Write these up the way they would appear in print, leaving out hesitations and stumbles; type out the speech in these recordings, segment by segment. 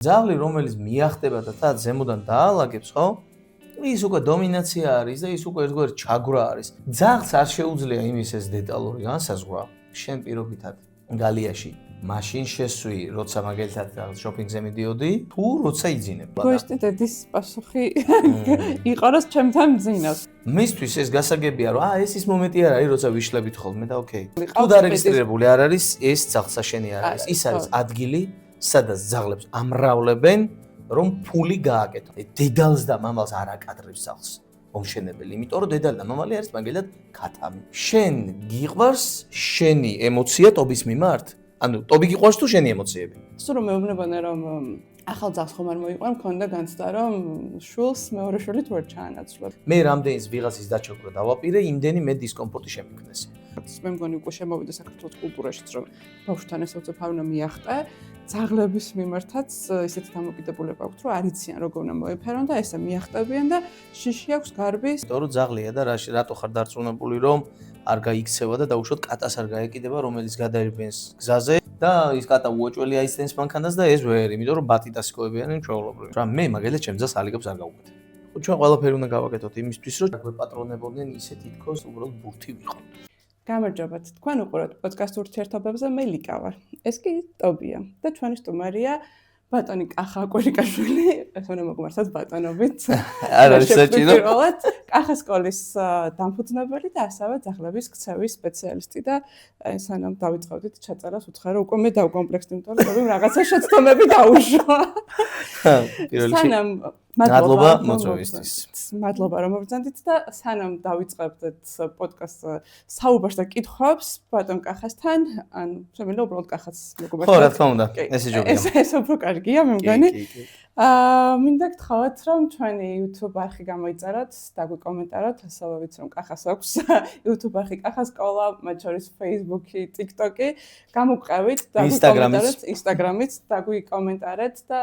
ძაღლი რომელიც მიახტება და თან ზემოდან დაალაგებს, ხო? ის უკვე დომინაცია არის და ის უკვე ერთგვარი ჩაგვრა არის. ძაღლს არ შეუძლია იმის ეს დეტალური განსაზღვრა. შენ პირობითად გალიაში მაშინ შესვი, როცა მაგალითად შოპინგზე მიდიოდი, თუ როცა იძინებ. გოისტი დედის პასუხი იყაროს ჩემთან მძინავს. მისთვის ეს გასაგებია, რომ ეს ის მომენტი არ არის, როცა ვიშლებით ხოლმე და ოკეი. თუ დარეგისტრირებული არ არის, ეს ძაღლსაშენი არ არის. ის არის ადგილი, სადაც ძაღლებს ამრავლებენ, რომ ფული გააკეთონ. დედალს და მამალს არ აკადრებს ძაღლს. მომშენებელი, იმიტომ რომ დედალი და მამალი არის მაგალითად ქათამი. შენ გიყვარს შენი ემოცია ტობის მიმართ? ანუ ტობი გიყვარს თუ შენი ემოციები? სულ რომ მეუბნებოდი რომ ახალ ძაღლს ხომ არ მოიყვან, მქონდა განცდა რომ შულს მეორე შულით ვერ ჩაანაცვლებ. მე რამდენის ვიღაცის დაჩოქრა დავაპირე, იმდენი მე დისკომფორტი შემიქნეს. მე მგონი უკვე შემოვიდა საქართველოს კულტურაშიც რომ ბავშვთან ეს უცებ მიახტე. ძაღლების მიმართაც ისეთი დამოკიდებულება აქვს, რომ არ იციან როგორ უნდა მოეფერონ და ესე მიახტებიან და შიში აქვს გარბის. იმიტომ რომ ძაღლია და რატო ხარ დარწმუნებული რომ არ გაიქცევა და დაუშვათ კატას არ გაეკიდება, რომელიც გადაირბენს გზაზე და ის კატა უოჭველი აიცდენს მანქანას და ეს ვერ, იმიტომ რომ ბატიტასიკოებიან ჩვეულებრივ. რა მე მაგალითად ჩემ ძას ალიგებს არ გავუკეთე. ჩვენ ყველაფერი უნდა გავაკეთოთ იმისთვის, რომ გვეპატრონებოდნენ ისეთი თქოს, უბრალოდ ბურთი ვიყო. გამარჯობათ, თქვენ უყურებთ პოდკასტ ურთიერთობებზე, მე ლიკა ვარ. ეს კი ტობია და ჩვენი სტუმარია ბატონი კახა კვირიკაშვილი, ეს უნდა მოგმართოთ ბატონობით. არ არის საჭირო. კახა სკოლის დამფუძნებელი და ასევე ძაღლების ქცევის სპეციალისტი და სანამ დავიწყებდით ჩაწერას უთხარ რომ უკვე მე დავკომპლექსდი, იმიტომ რომ რაღაცა შეცდომები დაუშვა. სანამ მადლობა მოწვევისთვის. მადლობა რომ მოგზანდით და სანამ დავიწყებდით პოდკასტ საუბარს და კითხვებს ბატონ კახასთან, ან შემიძლია უბრალოდ კახას მოგუბართ. ხო, რა თქმა უნდა, ესე ჯობია. ეს უფრო კარგია, მე მგონი. მინდა გთხოვოთ რომ ჩვენი YouTube არხი გამოიწეროთ, დაგვიკომენტაროთ, ასევე ვიცი რომ კახას აქვს YouTube არხი კახა სკოლა, მათ შორის Facebook-ი, TikTok-ი, გამოგყევით, დაგვიკომენტაროთ, Instagram-ით, დაგვიკომენტარეთ და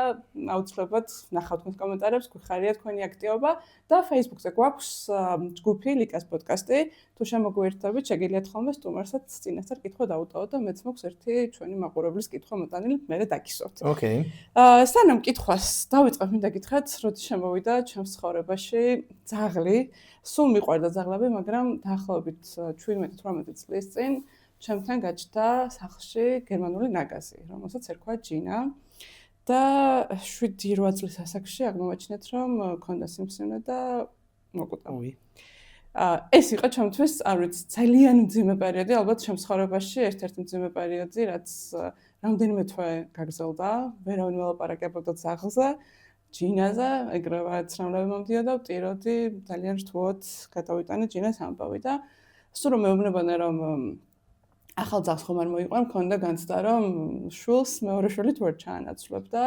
აუცილებლად ნახავთ თქვენს კომენტარებს, გვიხარია თქვენი აქტივობა და Facebook-ზე გვაქვს ჯგუფი ლიკას პოდკასტი, თუ შემოგვიერთდებით, შეგიძლიათ ხოლმე სტუმარსაც წინასწარ კითხვა დაუტოვოთ და მეც მაქვს ერთი ჩვენი მაყურებლის კითხვა მოტანილი, მე დაგისვათ. ოკეი. სანამ კითხვას დავიწყებ, მინდა გითხრათ, როდის შემოვიდა ჩემს ცხოვრებაში ძაღლი. სულ მიყვარდა ძაღლები, მაგრამ დაახლოებით 17-18 წლის წინ ჩემთან გაჩნდა სახლში გერმანული ნაგაზი, რომელსაც ერქვა ჯინა. და 7-8 წლის ასაკში აღმოვაჩინეთ, რომ მქონდა სიმსივნე და მოკვდა. ეს იყო ჩემთვის, არ ვიცი, ძალიან მძიმე პერიოდი, ალბათ ჩემს ცხოვრებაში ერთ-ერთი მძიმე პერიოდი, რაც რამდენიმე თვე გაგრძელდა, ვერავინ ველაპარაკებოდა ძაღლზე, ჯინაზე, ეგრევე ცრემლები მომდიოდა, ვტიროდი, ძალიან რთულად გადავიტანე ჯინას ამბავი და სულ რომ მეუბნებოდი რომ ახალ ძაღლს ხომ არ მოიყვან, მქონდა განცდა რომ შულს მეორე შულით ვერ ჩაანაცვლებ და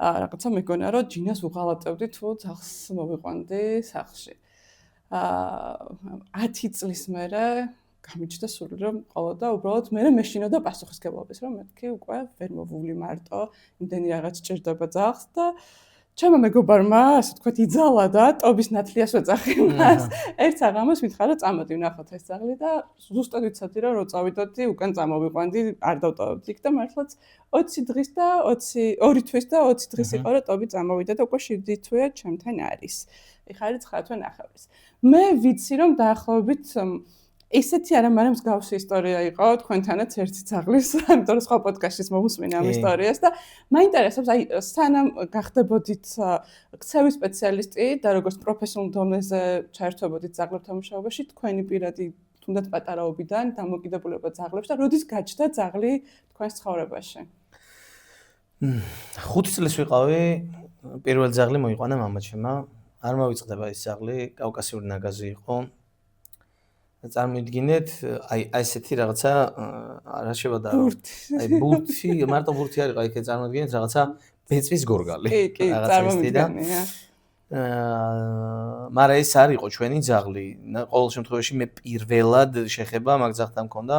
რაღაცა მეგონა რომ ჯინას უღალატებდი თუ ძაღლს მოვიყვანდი სახლში. 10 წლის მერე გამიჩნდა სული რომ ყოლა და უბრალოდ მე მეშინოდა პასუხისგებლობის რომ მეთქი უკვე ვერ მოვული მარტო, იმდენი რაღაც ჭირდება ძაღლს და ჩემო მეგობარმა, ასე თქვა, იძალა და ტობის ნათლიას ვეძახი მას. ერთ საღამოს მითხარა წამოდი ვნახოთ ეს ძაღლი და ზუსტად ვიცოდი რომ რო წავიდოდი, უკან წამოვიყვანდი, არ დავტოვებდი იქ და მართლაც 20 დღის და 2 თვის და 20 დღის იყო რომ ტობი წამოვიდა და უკვე 7 თვეა ჩემთან არის. ეხლა არის 9 თვე ნახევრის. მე ვიცი რომ დაახლოებით ესეთი არა, მაგრამ მსგავსი ისტორია იყო თქვენთანაც ერთი ძაღლის, იმიტომ რომ სხვა პოდკასტშიც მოვუსმინე ამ ისტორიას და მაინტერესებს, აი, სანამ გახდებოდით ქცევის სპეციალისტი და როგორც პროფესიულ დონეზე ჩაერთვებოდით ძაღლებთან მუშაობაში, თქვენი პირადი თუნდაც პატარაობიდან დამოკიდებულება ძაღლებს და როდის გაჩნდა ძაღლი თქვენს ცხოვრებაში? 5 წლის ვიყავი, პირველი ძაღლი მოიყვანა მამაჩემმა. არ მოვიწყდება ეს ძაღლი, კავკასიური ნაგაზი იყო. წარმოიდგინეთ, აი ესეთი რაღაცა რა შევადარო. აი ბურთი, მარტო ბურთი არ იყო, აი წარმოიდგინეთ რაღაცა ბეწვის გორგალი. კი, წარმოვიდგენია. მაგრამ ეს არ იყო ჩვენი ძაღლი. ყოველ შემთხვევაში მე პირველად შეხება მაგ ძაღლთან მქონდა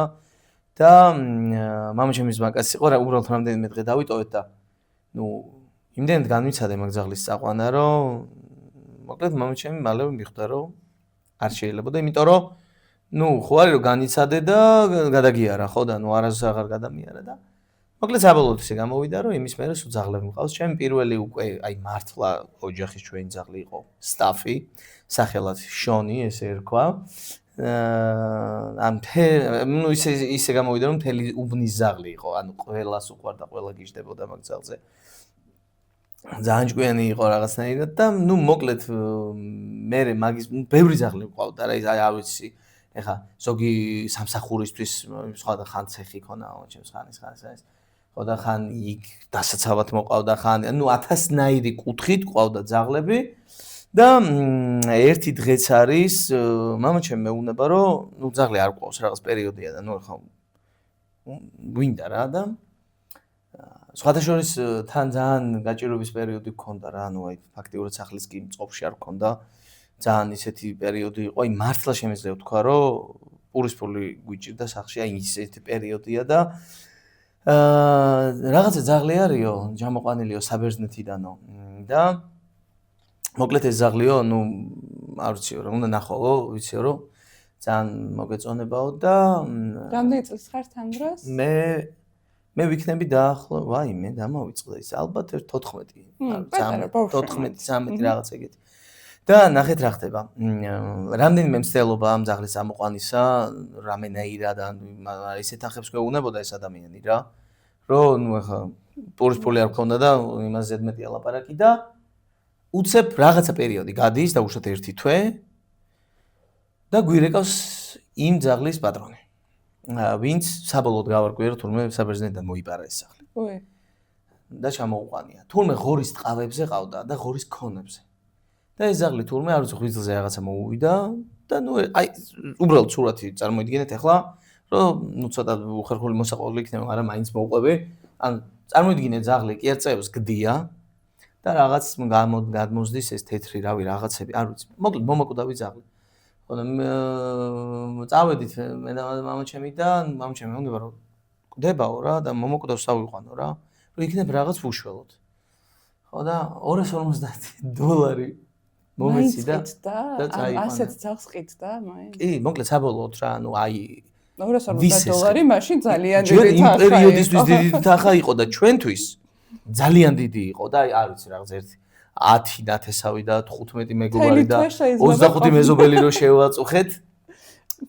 და მამაჩემის მაკაც იყო, რა უბრალოდ რამდენიმე დღე დავიტოვეთ და იმდენად განვიცადე მაგ ძაღლის წაყვანა, რომ მოკლედ მამაჩემი მალე მიხვდა, რომ არ შეიძლება და იმიტომ რომ ხო არის რომ განიცადე და გადაგიარა, ხო და არასდროს აღარ გადამიარა და მოკლედ საბოლოოდ ისე გამოვიდა, რომ იმის მერე სულ ძაღლები მყავს. ჩემი პირველი უკვე აი მართლა ოჯახის ჩვენი ძაღლი იყო სტაფი, სახელად შონი, ესე ერქვა. ამ ნუ ისე გამოვიდა, რომ მთელი უბნის ძაღლი იყო, ანუ ყველას უყვარდა, ყველა გიждდებოდა მაგ ძაღლზე. ძალიან ჭკვიანი იყო რაღაცნაირად და ნუ მოკლედ მე მაგის ბევრი ძაღლი მყავდა რა, აი ვიცი. ეხა ზოგი სამსახურისთვის სხვადასხვა ცეხი ქონა, ჩემს ხანის. ხო და ხან იქ დასაცავად მოყავდა ხან, ნუ 1000-ნაირი კუთხით ყავდა ძაღლები და ერთი დღეც არის, მამაჩემ მეუბნება, რომ ნუ ძაღლი არ ყავს რაღაც პერიოდია და ნუ ხა გვინდა რა და სხვადასხვა თან ძალიან გაჭირვების პერიოდი გქონდა რა, ანუ აი ფაქტიურად სახლის კი მწყობში არ გქონდა. ძალიან ისეთი პერიოდი იყო, აი მართლა შემეძლია ვთქვა, რომ პურის ფული გვიჭირდა სახლში, აი ისეთი პერიოდია და რაღაცა ძაღლი არისო, ჯამოყვანილიო საბერძნეთიდანო და მოკლედ ეს ძაღლიო, ნუ არ ვიციო რა, უნდა ნახვალო, ვიციო რომ ძალიან მოგეწონებაო და რამდენი წლის ხარ თან დროს? მე ვიქნები დაახლო, ვაიმე, დამავიწყდა ის ალბათ 14, 14-13 რაღაც ეგეთი. და ნახეთ რა ხდება. რამდენიმე მცდელობა ამ ძაღლის ამოყვანისა, რამენაირად ან ისეთ ახებს გვეუბნებოდა ეს ადამიანი რა, რომ ნუ ახლა პურის ფული არ გქონდა და იმას ზედმეტია ლაპარაკი და უცებ რაღაცა პერიოდი გადის და უშოთ 1 თვე და გვირეკავს იმ ძაღლის პატრონი. ვინც საბოლოოდ გავარკვიე, თურმე საბერძნეთიდან მოიპარა ეს სახლი. ой. და ჩამოუყვანია. თურმე ღორის ტყავებზე ყავდა და ღორის ქონებზე. და ეს ძაღლი თურმე არ ვიცი ღვიძლზე რაღაცა მოუვიდა და ნუ აი უბრალოდ სურათი წარმოიდგინეთ ახლა, რომ ნუ ცოტა უხერხული მოსაყვანილი იქნება, მაგრამ მაინც მოუყვები. ან წარმოიდგინეთ ძაღლი კი არ წევს გდია და რაღაც გადმოზდის ეს თეთრი რავი რაღაცები, არ ვიცი. მოკლედ მომაკვდავი ძაღლი. ხო და წავედით მე და მამაჩემი და მამაჩემი მეგონება რომ კვდებაო რა და მომაკვდავს ავიყვანო რა, რომ იქნებ რაღაც უშველოთ. ხო და $250 მომეცი და ასეთ ძაღლს ყიდდა მაინც. კი, მოკლედ საბოლოოდ რა, ანუ აი $250 მაშინ ძალიან დიდი დიდი თახა. იმ პერიოდისთვის დიდი თახა იყო და ჩვენთვის ძალიან დიდი იყო და არ ვიცი რაღაც ერთი 10 ნათესავი და 15 მეგობარი და 25 მეზობელი რო შევაწუხეთ.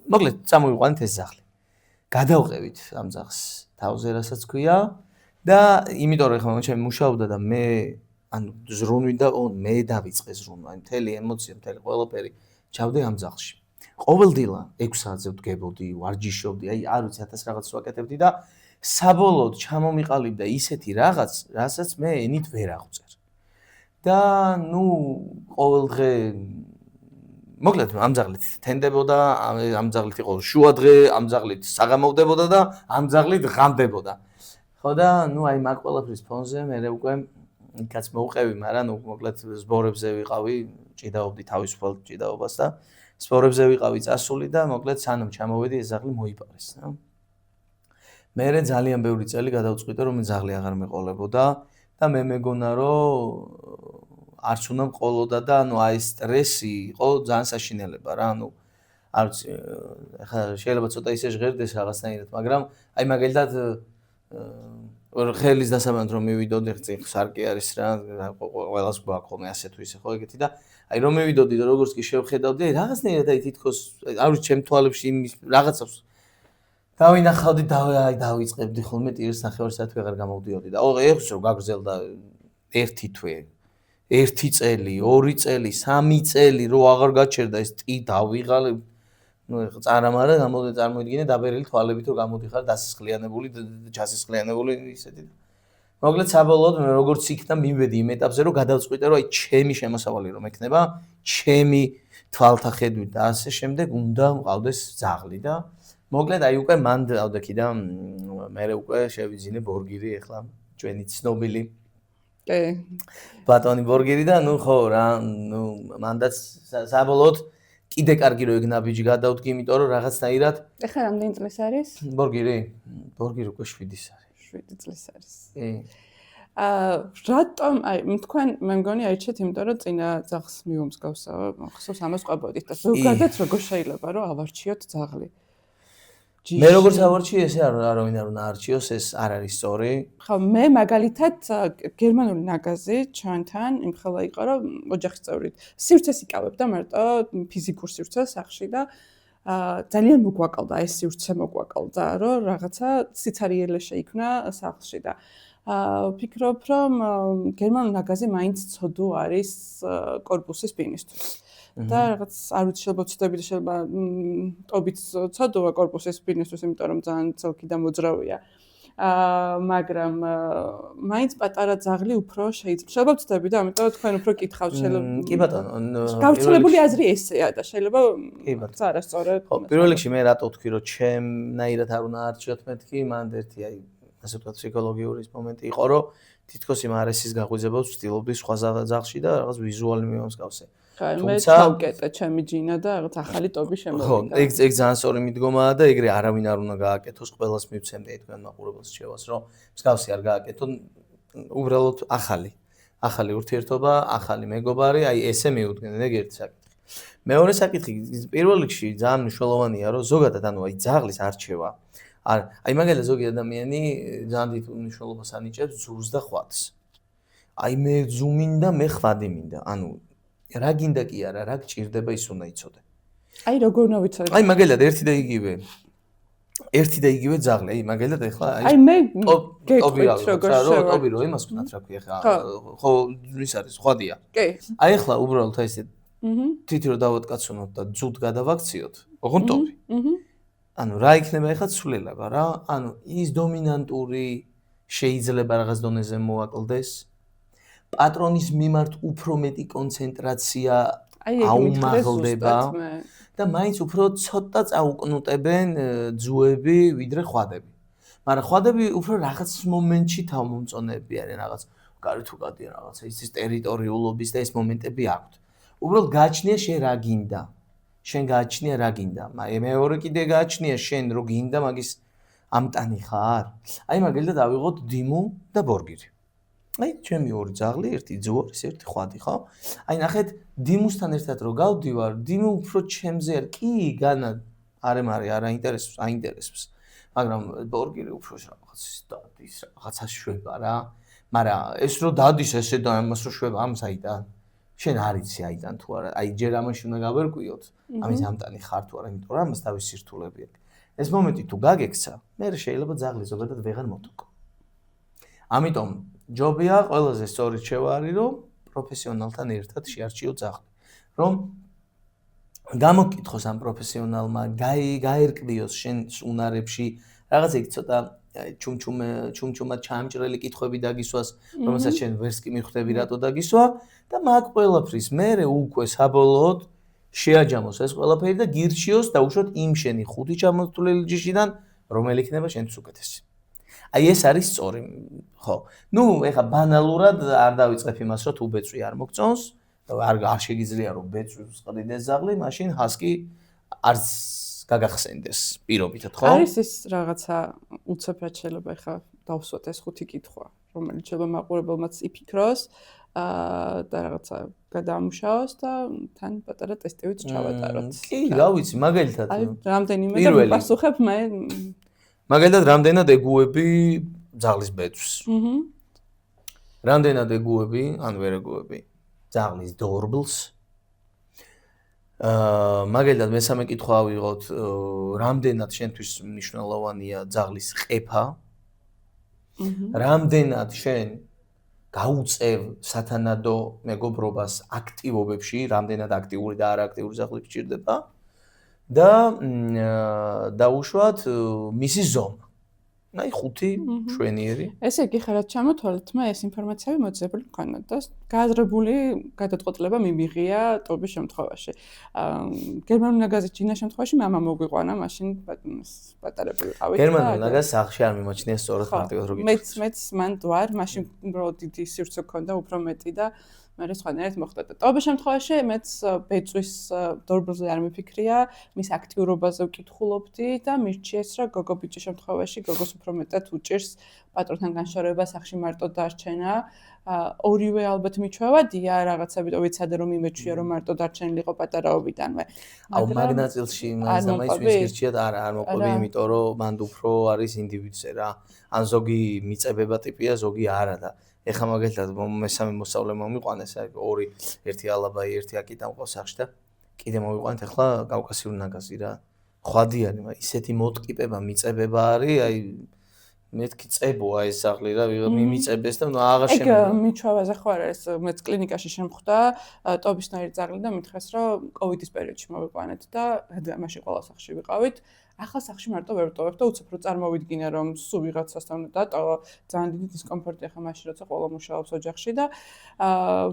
მოკლედ წამოვიყვანეთ ეს ძაღლი. გადავყევით ამ ძაღლს თავზე რასაც ქვია და იმიტომ რომ ხომ ჩემი მუშაობდა და მე ანუ ზრუნვიდა მე დავიწყე ზრუნვა, აი მთელი ემოცია, მთელი ყველაფერი ჩავდე ამ ძაღლში. ყოველდღილა 6 საათზე ვდგებოდი, ვარჯიშობდი, აი არ ვიცი 1000 რაღაც ვაკეთებდი და საბოლოოდ ჩამომიყალიბდა ისეთი რაღაც, რასაც მე ენით ვერ აღვწერ. და ნუ ყოველდღე მოკლედ ამ ძაღლით თენდებოდა, ამ ძაღლით იყო შუადღე, ამ ძაღლით საღამოვდებოდა და ამ ძაღლით ღამდებოდა. ხო და ნუ აი მაგ ყველაფრის ფონზე მე უკვე იქაც მოუყევი, მაგრამ ნუ მოკლედ ზბორებზე ვიყავი, ჭიდაობდი თავისუფალ ჭიდაობას და ზბორებზე ვიყავი წასული და მოკლედ სანამ ჩამოვედი ეს ძაღლი მოიპარეს, რა. მე ძალიან ბევრი წელი გადავწყვიტე რომ ძაღლი აღარ მეყოლებოდა და მე მეგონა რომ არც უნდა მყოლოდა და ანუ აი სტრესი იყო ძალიან საშინელება რა, ანუ არ ვიცი, ახლა შეიძლება ცოტა ისე ჟღერდეს რაღაცნაირად, მაგრამ აი მაგალითად ხელის დასაბამად რომ მივიდოდი წინ სარკი არის რა, ყველას გვაქვს ხოლმე ასე თუ ისე ხო ეგეთი და აი რომ მივიდოდი და როგორც კი შევხედავდი, აი რაღაცნაირად აი თითქოს არ ვიცი ჩემ თვალებში იმის რაღაცას დავინახავდი და აი დავიწყებდი ხოლმე ტირს ნახევარსაათი აღარ გამოვდიოდი და ეხლა რომ გაგრძელდა 1 თვე, 1 წელი, 2 წელი, 3 წელი რო აღარ გაჩერდა ეს ტი დავიღალე ნუ ეხლა წარამარა წარმოიდგინე დაბერილი თვალებით რომ გამოდიხარ დასისხლიანებული ჩასისხლიანებული ისეთი. მოკლედ საბოლოოდ მე როგორც იქნა მივედი იმ ეტაპზე რომ გადავწყვიტე რომ აი ჩემი შემოსავალი რომ ექნება, ჩემი თვალთა ხედვით და ასე შემდეგ უნდა მყავდეს ძაღლი და მოკლედ აი უკვე მან დავდექი და მე უკვე შევიძინე ბორგირი ეხლა ჩვენი ცნობილი კი ბატონი ბორგირი და ნუ ხო რა ნუ მანდაც საბოლოოდ კიდე კარგი რო ეგ ნაბიჯი გადავდგი, იმიტომ რომ რაღაცნაირად ეხლა რამდენი წლის არის? ბორგირი უკვე 7-ის არის. 7 წლის არის. კი. რატომ აი თქვენ მე მგონი აიჩეთ, იმიტომ რომ წინა ძაღლს მიუმსგავსა, ხსოვს ამას ყვებოდით და ზოგადად როგორ შეიძლება რომ ავარჩიოთ ძაღლი? მე როგორც ავარჩი ესე არავინ არ უნდა არჩიოს ეს არ არის სწორი. ხო მე მაგალითად გერმანული ნაგაზი ჩვენთან იმხელა იყო რომ ოჯახის წევრით სივრცეს იკავებდა მარტო ფიზიკურ სივრცეს სახში და ძალიან მოგვაკალდა ეს სივრცე მოგვაკალდა რომ რაღაცა სიცარიელე შეიქმნა სახლში და ვფიქრობ რომ გერმანული ნაგაზი მაინც ცოდო არის კორპუსის ბინისთვის და რაღაც არ ვიცი შეიძლება ვცდები და შეიძლება ტობით ცოდოა კორპუსის ბინისთვის იმიტომ რომ ძალიან ცალკი და მოძრავია მაგრამ მაინც პატარა ძაღლი უფრო შეიძლება ვცდები და ამიტომ თქვენ უფრო კითხავთ შეიძლება კი ბატონო გავრცელებული აზრი ესეა და შეიძლება არასწორად ხო პირველ რიგში მე რატო ვთქვი რომ ჩემნაირად არ უნდა არჩიოთ მეთქი მანდ ერთი აი ასე ვთქვათ ფსიქოლოგიური მომენტი იყო რომ თითქოს იმ არესის გაღვიძებას ვცდილობდი სხვა ძაღლში და რაღაც ვიზუალური მიმოსგავსე ხა მე ჩავკეტე ჩემი ჯინა და რაღაც ახალი ტობი შემოვიდა. ხო, ეგ ძალიან სწორი მიდგომაა და ეგრე არავინ არ უნდა გააკეთოს, ყველას მივცემდი თქვენ მაყურებელს რჩევას, რომ მსგავსი არ გააკეთონ, უბრალოდ ახალი ურთიერთობა, ახალი მეგობარი, აი ესე მიუდგნენ, ეგ ერთი საკითხი. მეორე საკითხი, პირველ რიგში ძალიან მნიშვნელოვანია, რომ ზოგადად ანუ აი ძაღლის არჩევა, აი მაგალითად ზოგი ადამიანი ძალიან დიდ მნიშვნელობას ანიჭებს ძურს და ხვადს. აი მე ძუ მინდა, მე ხვადი მინდა, ანუ რა გინდა კი არა, რა გჭირდება ის უნდა იცოდე. აი როგორ უნდა ვიცოდე? აი მაგალითად ერთი და იგივე ძაღლი, აი მაგალითად ეხლა აი მე გეტყვით როგორ შევა. ტობი რო იმას ვქნათ რა ქვია ხა. ხო ის არის ხვადია. კი. აი ეხლა უბრალოდ აი ესე თითი რო დავატკაცუნოთ და ძუთ გადავაქციოთ, ოღონდ ტობი. ანუ რა იქნება ეხლა ცვლილება რა? ანუ ის დომინანტური შეიძლება რაღაც დონეზე მოაკლდეს. პატრონის მიმართ უფრო მეტი კონცენტრაცია აუმაღლდება და მაინც უფრო ცოტა წაუკნუტებენ ძუები ვიდრე ხვადები. მაგრამ ხვადები უფრო რაღაც მომენტში თავმომწონები არიან, რაღაც გარი თუ გადიან რაღაცა ის ტერიტორიულობის და ეს მომენტები აქვთ. უბრალოდ გააჩნია შენ რა გინდა. შენ გააჩნია რა გინდა. მეორე კიდე გააჩნია შენ რო გინდა მაგის ამტანი ხარ. აი მაგალითად ავიღოთ დიმუ და ბორგირი. აი ჩემი ორი ძაღლი, ერთი ძუ არის, ერთი ხვადი, ხო? აი ნახეთ, დიმუსთან ერთად რო გავდივარ, დიმუ უფრო ჩემზე არ კი განა არა აინტერესებს. მაგრამ ბორგირი უფრო დადის რაღაცა შვება რა. მაგრამ ეს რო დადის ესე და ამას რო შვება ამ საიდან. შენ არ იცი აიდან თუ არა. აი ჯერ ამაში უნდა გავერკვიოთ. ამის ამტანი ხარ თუ არა, იმიტომ რომ ამას თავის სირთულეები აქვს. ეს მომენტი თუ გაგექცა, მე შეიძლება ძაღლი ზოგადად ვეღარ მოტოკო. ამიტომ ჯობია ყველაზე სწორი რჩევა არის რომ პროფესიონალთან ერთად შეარჩიო ძაღლი. რომ გამოკითხოს ამ პროფესიონალმა, გაერკვიოს შენ უნარებში, რაღაც იქ ცოტა ჩუმჩუმად ჩამჭრელი კითხვები დაგისვას, რომელსაც შენ ვერს კი მიხვდები რატო დაგისვა და მაგ ყველაფრის მერე უკვე საბოლოოდ შეაჯამოს ეს ყველაფერი და გირჩიოს და უშოთ იმ შენი ხუთი ჩამოთვლილი ჯიშიდან, რომელი იქნება შენთვის უკეთესი. აი ეს არის სწორი, ხო. ნუ ეხა ბანალურად არ დავიწყებ იმას, რომ თუ ბეწვი არ მოგწონს, არ შეგიძლია რომ ბეწვს ყრიდეს ძაღლი, მაშინ ჰასკი არც გაგახსენდეს პირობითად, ხო? არის ის რაღაცა უცებრად შეიძლება ეხა დავსვათ ეს ხუთი კითხვა, რომელიც შეიძლება მაყურებელმაც იფიქროს და რაღაცა გადაამუშავოს და თან პატარა ტესტივით ჩავატაროთ. კი, რა ვიცი, მაგალითად. აი, რამდენიმე და ვიპასუხებ მე მაგალითად, რამდენად ეგუები ძაღლის ბეწვს. რამდენად ეგუები, ან ვერ ეგუები ძაღლის დორბლს. მაგალითად, მესამე კითხვა ავიღოთ, რამდენად შენთვის მნიშვნელოვანია ძაღლის ყეფა? რამდენად შენ გაუწევ სათანადო მეგობრობას აქტივობებში, რამდენად აქტიური და არააქტიური ძაღლი გჭირდება? და დაუშვათ მისი ზომა. აი ხუთი შვენიერი. ესე იგი ხარად ჩამოთვალეთ, მე ეს ინფორმაციები მოძებული მქონდა და გააზრებული გადაწყვეტილება მიმიღია ტობის შემთხვევაში. გერმანულ ნაგაზის ჯინას შემთხვევაში მამა მოგვიყვანა, მაშინ პატარები ვიყავით. გერმანულ ნაგაზს სახლში არ მიმოჩნია სწორად მარტივად რო გითხრათ. მეც მან ვარ, მაშინ უბრალოდ დიდი სივრცე მქონდა, უფრო მეტი და მე სხვანაირად მოხდა და ტობის შემთხვევაში მეც ბეწვის დორბლზე არ მიფიქრია, მის აქტიურობაზე ვკითხულობდი და მირჩიეს რა გოგო ბიჭის შემთხვევაში გოგოს უფრო მეტად უჭირს პატრონთან განშორება, სახში მარტო დარჩენა. ორივე ალბათ მიჩვევადია, რაღაცებით ვიცადე რომ იმეჩვია რომ მარტო დარჩენილიყო პატარაობიდანვე. აუ მაგ ნაწილში მაინც ვინც გირჩიათ არ მოყვები, იმიტომ რომ მანდ უფრო არის ინდივიდზე რა. ან ზოგი მიწებება ტიპია, ზოგი არა და ეხლა მაგალითად მესამე მოსავლე მომიყვანეს, ორი, ერთი ალაბაი, ერთი აკიტა მყავს სახში და კიდე მოვიყვანეთ ახლა კავკასიური ნაგაზი რა. ხვადიანი, ისეთი მოტკიპება, მიწებება არის, აი მეთქი წებოა ეს სახლი რა, მიმიწებეს და აღარ შემიძლია. ეგ მიჩვევაზე ხო არის, მეც კლინიკაში შემხვდა, ტობისნაირი ძაღლი და მითხეს, რომ კოვიდის პერიოდში მოვიყვანეთ და მაშინ ყველა სახლში ვიყავით. ახლა სახლში მარტო ვერ ვტოვებ და უცებ რო წარმოვიდგინე რომ სულ ვიღაცასთან უნდა დატოვა, ძალიან დიდი დისკომფორტი ახლა მაშინ როცა ყველა მუშაობს ოჯახში და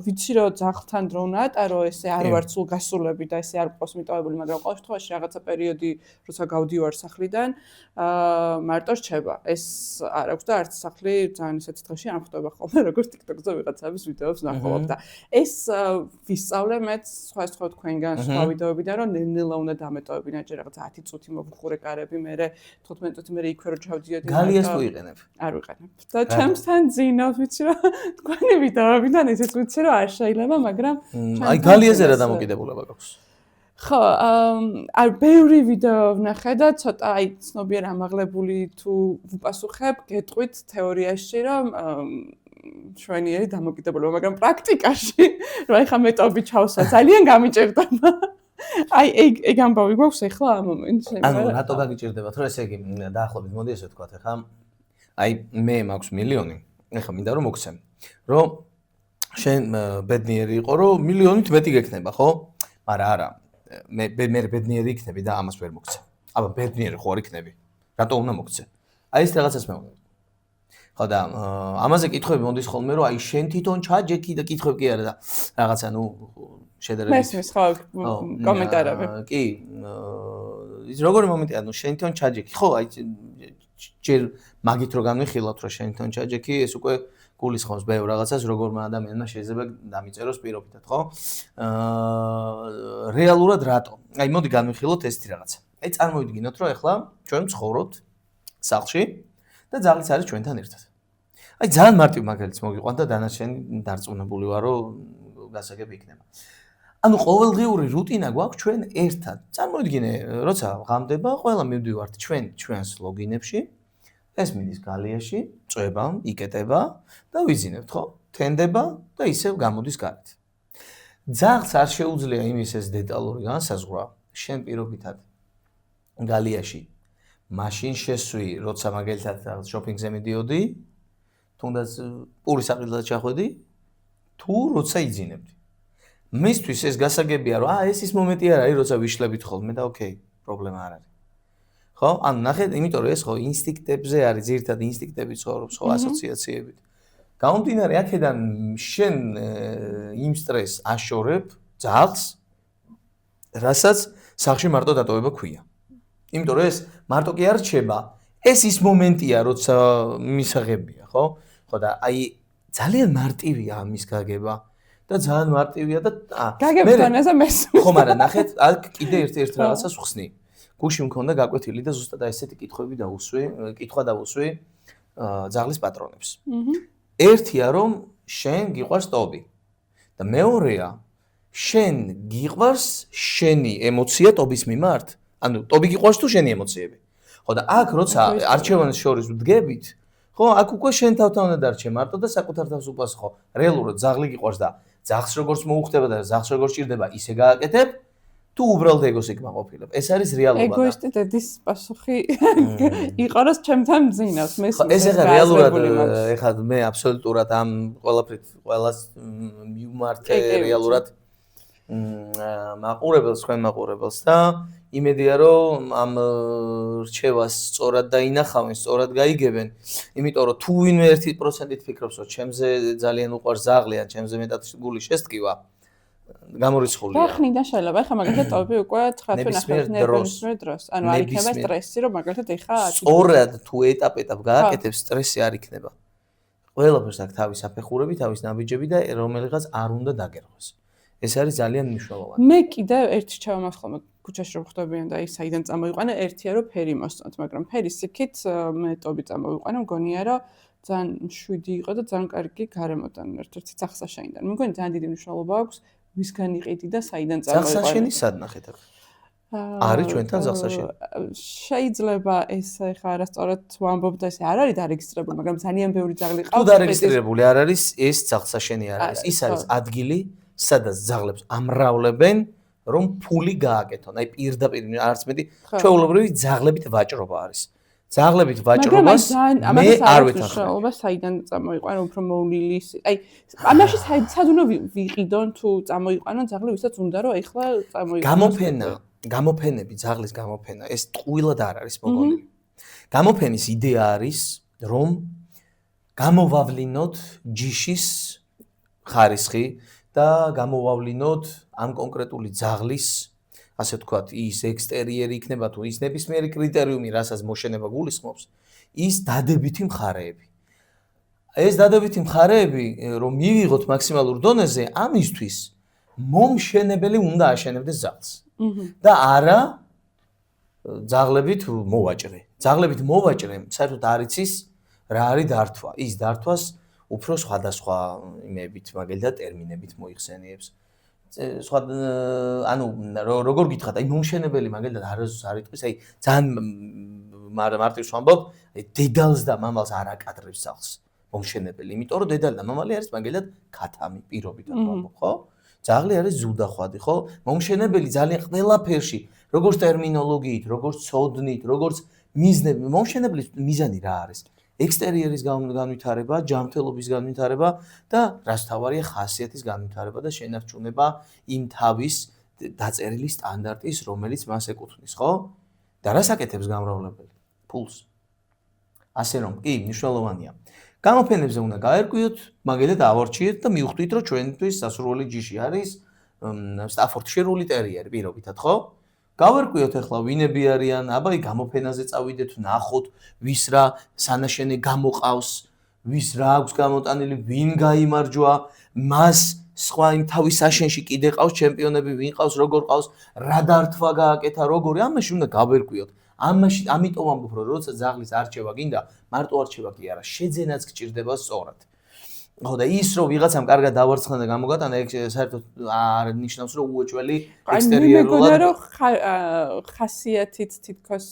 ვიცი რომ ძაღლთან დრო ნატარო, ესე არ ვარ სულ გასულები და ესე არ გყავს მიტოვებული, მაგრამ ყოველ შემთხვევაში რაღაცა პერიოდი როცა გავდივარ სახლიდან, მარტო რჩება. ეს არ აქვს და არც სახლი ძალიან ისეთ დღეში არ ხვდება ხოლმე, როგორც TikTok-ზე ვიღაცების ვიდეოს ვნახავ და ეს ვისწავლე მეც სხვა თქვენგან სხვა ვიდეოებიდან რომ ნელ-ნელა უნდა დამეტოვებინა ჯერ რაღაც 10 წუთი მოგხურე კარები, მერე 15 წუთი მერე იქვე რო ჩავდიოდი. გალიას თუ იყენებ? არ ვიყენებ. და ჩემსთან ძინავს, ვიცი რომ თქვენი ვიდეოებიდან ისიც ვიცი რომ არ შეიძლება, მაგრამ აი გალიაზე რა დამოკიდებულება გაქვს? ხო, არ ბევრი ვიდეო ვნახე და ცოტა აი ცნობიერ ამაღლებული თუ ვუპასუხებ, გეტყვით თეორიაში რომ შვენიერი დამოკიდებულება, მაგრამ პრაქტიკაში რომ ეხა მეტოვი ჩავსვა ძალიან გამიჭირდება. აი ეგ ამბავი გვაქვს ახლა ამ მომენტში. ანუ რატო გაგიჭირდებათ, რომ ესე იგი დაახლოებით მოდი ესე ვთქვათ, ახლა აი მე მაქვს მილიონი, ახლა მინდა რომ მოგცემ, რომ შენ ბედნიერი იყო, რომ მილიონით მეტი გექნება, ხო? მაგრამ არა, მე ბედნიერი იქნები და ამას ვერ მოგცემ. აბა ბედნიერი ხო არ იქნები? რატო უნდა მოგცე? აი ეს რაღაცას მე ვუყურებ. ხო და ამაზე კითხვები მოდის ხოლმე, რომ აი შენ თვითონ ჩაჯექი და კითხვები კი არა და რაღაცა ნუ შედარებით. მესმის ხო კომენტარები. კი, ის როგორი მომენტია, ნუ შენ თვითონ ჩაჯექი. ხო, აი ჯერ მაგით რო განვიხილავთ, რომ შენ თვითონ ჩაჯექი, ეს უკვე გულისხმობს ბევრ რაღაცას, როგორმა ადამიანმა შეიძლება დამიწეროს პირობითად, ხო? რეალურად რატო? აი მოდი განვიხილოთ ესეთი რაღაცა. აი წარმოვიდგინოთ, რომ ახლა ჩვენ ცხოვრობთ სახლში და ძაღლიც არის ჩვენთან ერთად. აი ძალიან მარტივ მაგალითს მოგიყვანთ და დანარჩენი დარწმუნებული ვარ, რომ გასაგები იქნება. ანუ ყოველდღიური რუტინა გვაქვს ჩვენ ერთად. წარმოვიდგინე, როცა ღამდება, ყველა მივდივართ ჩვენს ლოგინებში, ეს მიდის გალიაში, წვება, იკეტება და ვიზინებთ, ხო? თენდება და ისევ გამოდის გარეთ. ძაღლს არ შეუძლია იმის ეს დეტალური განსაზღვრა, შენ პირობითად გალიაში მაშინ შესვი, როცა მაგალითად შოპინგზე მიდიოდი, თუნდაც პურის საყიდლად ჩახვედი, თუ როცა იძინებდი. მისთვის ეს გასაგებია, რომ ეს ის მომენტი არ არის, როცა ვიშლებით ხოლმე და ოკეი, პრობლემა არ არის. ხო? ანუ ნახეთ, იმიტომ რომ ეს ხო ინსტინქტებზე არის, ძირითადად ინსტინქტები ცხოვრობს, ხო, ასოციაციებით. გამომდინარე აქედან შენ იმ სტრესს აშორებ ძაღლს, რასაც სახლში მარტო დატოვება ქვია. იმიტომ რომ ეს მარტო კი არ რჩება, ეს ის მომენტია, როცა მისაღებია, ხო? ხო და აი ძალიან მარტივია ამის გაგება და ძალიან მარტივია და გაგებთან ესე მესმის. ხო, მაგრამ ნახეთ, აქ კიდე ერთ რაღაცას ვხსნი. გუში მქონდა გაკვეთილი და ზუსტად ესეთი კითხვა დავუსვი ძაღლის პატრონებს. ერთია რომ შენ გიყვარს ტობი და მეორეა შენ გიყვარს შენი ემოცია ტობის მიმართ. ანუ ტობი გიყვარს თუ შენი ემოციები. ხო და აქ როცა არჩევანის შორის ვდგებით, ხო, აქ უკვე შენ თავთან უნდა დარჩე მარტო და საკუთარ თავს უპასუხო. რეალურად ძაღლი გიყვარს და ძაღლს როგორც მოუხდება და ძაღლს როგორც ჭირდება, ისე გააკეთებ. თუ უბრალოდ ეგოს იკმაყოფილებ. ეს არის რეალობა. ეგოისტი დედის პასუხი იყო რომ ჩემთან მძინავს. ეს ახლა რეალურად ახლა მე აბსოლუტურად ამ ყველას მივმართე რეალურად მაყურებელს, თქვენ მაყურებელს და იმედია რომ ამ რჩევას სწორად დაინახავენ, სწორად გაიგებენ. იმიტომ რომ თუ ვინმე 1%-ით ფიქრობს, რომ ჩემზე ძალიან უყვარს ძაღლი ან ჩემზე მეტად გული შესტკივა, გამორიცხულია. რახნიდან შეიძლება, ეხლა მაგალითად ტობი უკვე 9 თვე ნახევარ ნებისმიერ დროს. ანუ არ იქნება სტრესი, რომ მაგალითად ეხლა სწორად თუ ეტაპ გააკეთებს, სტრესი არ იქნება. ყველაფერს აქვს თავის საფეხურები, თავის ნაბიჯები და რომელიღაც არ უნდა დაგერღვას. ეს არის ძალიან მნიშვნელოვანი. მე კიდევ ერთი რჩევა მაქვს ხოლმე ქუჩაში რომ ხვდებიან და ის საიდან წამოიყვანა, ერთია რომ ფერი მოსწონთ, მაგრამ ფერის იქით მეტობი წამოიყვანა, მგონია რომ ძალიან შვიდი იყო და ძალიან კარგი გარემოდან ერთ-ერთი ძაღლსაშენიდან. მე მგონი ძალიან დიდი მნიშვნელობა აქვს ვისგან იყიდი და საიდან წამოიყვანა. ძაღლსაშენი სად ნახეთ აქ? არის ჩვენთან ძაღლსაშენი? შეიძლება ეს ხა არასწორად ვამბობ და ესე არ არის დარეგისტრირებული, მაგრამ ძალიან ბევრი ძაღლი ყავს. თუ დარეგისტრირებული არ არის, ეს ძაღლსაშენი არ არის. ის არის ადგილი, სადაც ძაღლებს ამრავლებენ, რომ ფული გააკეთონ. აი პირდაპირ არც მეტი ჩვეულებრივი ძაღლებით ვაჭრობა არის. ძაღლებით ვაჭრობას მე არ ვეთანხმები. საიდან წამოიყვანა უფრო მოვლილი. აი ამაში სად უნდა ვიყიდონ თუ წამოიყვანონ ძაღლი, ვისაც უნდა რომ ეხლა წამოიყვანონ. გამოფენები, ძაღლის გამოფენა, ეს ტყუილად არ არის მოგონილი. გამოფენის იდეა არის, რომ გამოვავლინოთ ჯიშის ხარისხი და გამოვავლინოთ ამ კონკრეტული ძაღლის, ასე ვთქვათ, ის ექსტერიერი იქნება თუ ის ნებისმიერი კრიტერიუმი, რასაც მოშენება გულისხმობს, ის დადებითი მხარეები. ეს დადებითი მხარეები, რომ მივიღოთ მაქსიმალურ დონეზე, ამისთვის მომშენებელი უნდა აშენებდეს ძაღლს. და არა ძაღლებით მოვაჭრე. ძაღლებით მოვაჭრე, საერთოდ არ იცის რა არის დართვა. ის დართვას უფრო სხვადასხვა იმებით, მაგალითად ტერმინებით მოიხსენიებს. სხვა ანუ როგორ გითხრათ, აი მომშენებელი მაგალითად არ იტყვის, აი ძალიან მარტივს ვამბობ, დედალს და მამალს არ აკადრებს ძაღლს მომშენებელი, იმიტომ რომ დედალი და მამალი არის მაგალითად ქათამი, პირობითად ვამბობ, ხო? ძაღლი არის ზუდახვადი, ხო? მომშენებელი ძალიან ყველაფერში, როგორც ტერმინოლოგიით, როგორც ცოდნით, როგორც მიზნები, მომშენებლის მიზანი რა არის? ექსტერიერის განვითარება, ჯანმრთელობის განვითარება და რაც თავარია ხასიათის განვითარება და შენარჩუნება იმ თავის დაწერილი სტანდარტის, რომელიც მას ეკუთვნის, ხო? და რას აკეთებს გამრავლებელი? ფულს. ასე რომ, კი, მნიშვნელოვანია. გამოფენებზე უნდა გაერკვიოთ, მაგალითად ავარჩიეთ და მივხვდით, რომ ჩვენთვის სასურველი ჯიში არის სტაფორდშირული ტერიერი პირობითად, ხო? გავერკვიოთ ახლა ვინები არიან, აბა გამოფენაზე წავიდეთ, ნახოთ, ვის რა სანაშენე გამოყავს, ვის რა აქვს გამოტანილი, ვინ გაიმარჯვა, მას სხვა იმ თავის საშენში კიდე ყავს ჩემპიონები, ვინ ყავს, როგორ ყავს, რა დართვა გააკეთა, როგორი, ამაში უნდა გავერკვიოთ. ამიტომ ამბობ, რომ როცა ძაღლის არჩევა გინდა, მარტო არჩევა კი არა, შეძენაც გჭირდება სწორად. ხო და ის რომ ვიღაცამ კარგად დავარცხნა და გამოგატანა, ეგ საერთოდ არ ნიშნავს, რომ უოჭველი ექსტერიერულად. მე მეგონა, რომ ხასიათით თითქოს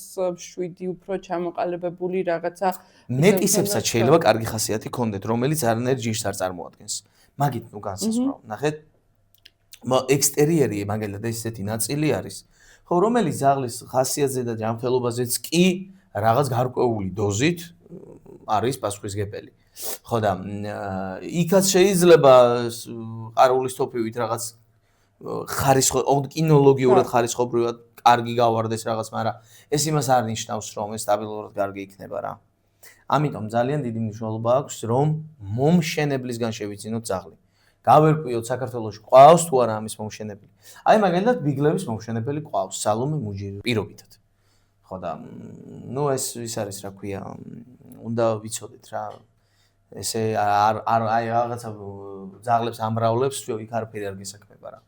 შვიდი უფრო ჩამოყალიბებული რაღაცა მეტისებსაც შეიძლება კარგი ხასიათი ქონდეთ, რომელიც არანაირ ჯიშს არ წარმოადგენს. მაგით ნუ განსაზღვრავ. ნახეთ, ექსტერიერი მაგალითად ესეთი ნაწილი არის, ხო, რომელიც ძაღლის ხასიათზე და ჯანმრთელობაზეც კი რაღაც გარკვეული დოზით არის პასუხისმგებელი. ხო და იქაც შეიძლება ყარულის თოფივით რაღაც კინოლოგიურად ხარისხობრივად კარგი გავარდეს რაღაც, მაგრამ ეს იმას არ ნიშნავს, რომ ეს სტაბილურად კარგი იქნება რა. ამიტომ ძალიან დიდი მნიშვნელობა აქვს, რომ მომშენებლისგან შევიძინოთ ძაღლი. გავერკვიოთ საქართველოში ყავს თუ არა ამის მომშენებელი. აი მაგალითად ბიგლების მომშენებელი ყავს, სალომე მუჯირი პირობითად. ხო და ნუ ეს ის არის რა ქვია, უნდა ვიცოდეთ რა. ესე აი რაღაცა ძაღლებს ამრავლებს, იქ არაფერი არ გესაქმება რა.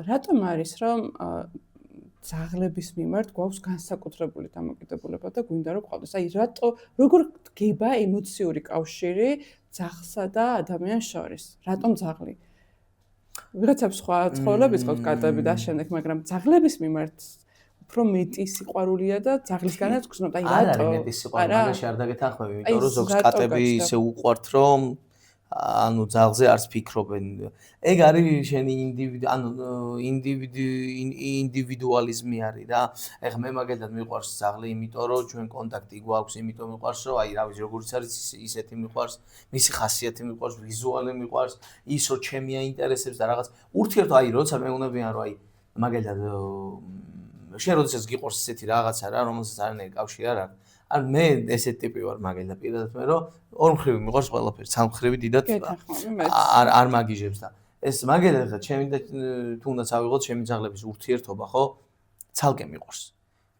რატომ არის რომ ძაღლების მიმართ გვაქვს განსაკუთრებული დამოკიდებულება და გვინდა რომ ყავდეს? აი როგორ გება ემოციური კავშირი ძაღლსა და ადამიანს შორის? რატომ ძაღლი? ვიღაცებს სხვა ცხოველების ყავს კატები და შემდეგ, მაგრამ ძაღლების მიმართ უფრო მეტი სიყვარულია და ძაღლისგანაც გრძნობ. აი რატო? არა, მეტი სიყვარული, მაგაში არ დაგეთანხმები, იმიტომ რომ ზოგს კატები ისე უყვართ, რომ ანუ ძაღლზე არც ფიქრობენ. ეგ არის შენი ინდივიდუალიზმი არის რა. ეხლა მე მაგალითად მიყვარს ძაღლი, იმიტომ რომ ჩვენ კონტაქტი გვაქვს, იმიტომ მიყვარს, რომ აი რა ვიცი, როგორც არის ისეთი მიყვარს, მისი ხასიათი მიყვარს, ვიზუალი მიყვარს, ის რომ ჩემი აინტერესებს და რაღაც ურთიერთ, აი როცა მეუნებიან, რომ აი მაგალითად შენ როდესაც გიყვარს ესეთი რაღაცა რა, რომელსაც არანაირი კავშირი არ აქვს. ან მე ესეთი ტიპი ვარ მაგალითად პირადად მე რომ ორმხრივი მიყვარს ყველაფერი, სამმხრივი დიდად არ მაგიჟებს და ეს მაგალითად ჩემი და თუნდაც ავიღოთ ჩემი ძაღლების ურთიერთობა, ხო? ცალკე მიყვარს.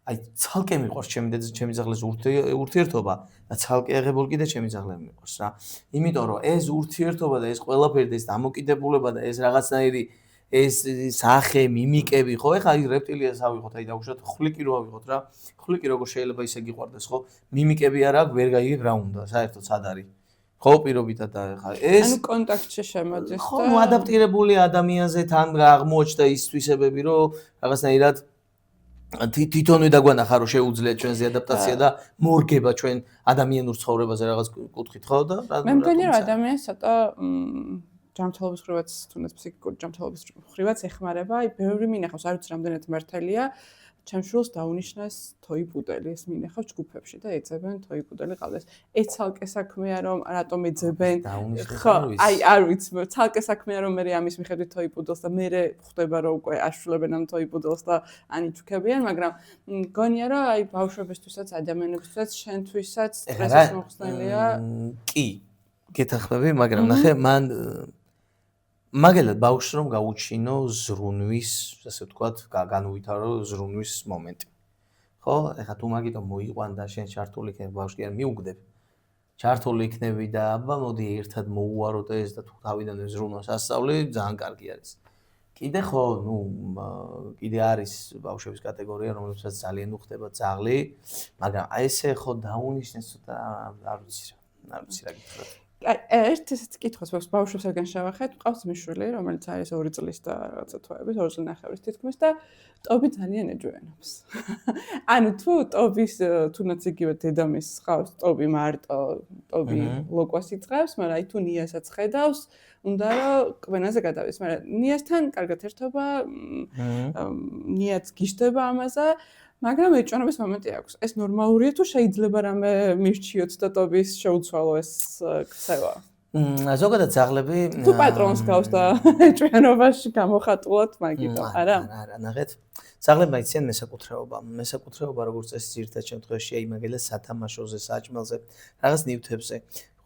აი ცალკე მიყვარს ჩემი ძაღლების ურთიერთობა და ცალკე აღებულ კიდე ჩემი ძაღლები მიყვარს რა. იმიტომ რომ ეს ურთიერთობა და ეს ყველაფერი და ეს დამოკიდებულება და ეს რაღაცნაირი ეს სახე, მიმიკები, ხო? ეხლა აი რეპტილიას ავიღოთ, აი დავუშვათ ხვლიკი რო ავიღოთ რა. ხვლიკი როგორ შეიძლება ისე გიყვარდეს, ხო? მიმიკები არა აქვს, ვერ გაიგებ რა უნდა, საერთოდ სად არის. ხო, პირობითად და ეხლა ეს ანუ კონტაქტში შემოდის ხო, ნუ ადაპტირებული ადამიანზე თან აღმოჩნდა ის თვისებები, რომ რაღაცნაირად თვითონვე დაგვანახა რომ შეუძლია ჩვენზე ადაპტაცია და მორგება ჩვენ ადამიანურ ცხოვრებაზე რაღაც კუთხით, ხო და მე მგონია რომ ადამიანს ცოტა ჯანმრთელობის ხრივაც, თუნდაც ფსიქიკური ჯანმრთელობის ხრივაც ეხმარება, აი ბევრი მინახავს, არ ვიცი რამდენად მართალია, ჩემს შვილს დაუნიშნეს თოი-პუდელი, ეს მინახავს ჯგუფებში და ეძებენ თოი-პუდელი ყავდეს. ეს ცალკე საქმეა რომ რატომ ეძებენ? ხო, აი არ ვიცი, ცალკე საქმეა რომ მე ამის მიხედვით თოი-პუდელს და მე ხვდება რომ უკვე აშულებენ ამ თოი-პუდელს და ანიჩუქებიან, მაგრამ მგონია რომ აი ბავშვებისთვისაც, ადამიანებისთვისაც, შენთვისაც სტრესის მოხსნელია. კი, გეთახმები, მაგრამ ნახე, მან მაგალითად ბავშვს რომ გაუჩინო ზრუნვის, ასე ვთქვათ, განუვითარო ზრუნვის მომენტი. ხო? ეხლა თუ მაგიტომ მოიყვან და შენ ჩართული იქნები ბავშვი არ მიუგდებ. ჩართული იქნები და აბა მოდი ერთად მოუარო და ეს და თუ თავიდანვე ზრუნვას ასწავლე, ძალიან კარგი არის. კიდე ხო, ნუ კიდე არის ბავშვების კატეგორია, რომლებსაც ძალიან უხდება ძაღლი, მაგრამ აი ესე ხო დაუნიშნეს ცოტა არ ვიცი რა გითხრათ. ერთ ესეც კითხვას მაქვს ბავშვებსგან შევახეთ, მყავს მიშვილი, რომელიც არის 2 წლის და რაღაცა თვეების, 2 წლის ნახევრის თითქმის და ტობი ძალიან ეჯვენობს. ანუ თუ ტობის თუნდაც იგივე დედამისს ყავს, ტობი მარტო, ტობი ლოკვას იწყებს, მაგრამ აი თუ ნიასაც ხედავს, უნდა რომ კვენაზე გადავის, მაგრამ ნიასთან კარგად ერთობა, ნიაც გიშდება ამაზე. მაგრამ ეჭვანობის მომენტი აქვს. ეს ნორმალურია თუ შეიძლება რამე მირჩიოთ და ტობის შეუცვალო ეს ქცევა? ზოგადად ძაღლები თუ პატრონს გავს და ეჭვიანობაში გამოხატულად, მაგითო, არა? არა, ნახეთ. ძაღლებმა იციან მესაკუთრეობა. მესაკუთრეობა როგორც წესი ძირითად შემთხვევაში აიმაგელა სათამაშოზე, საჭმელზე, რაღაც ნივთებზე.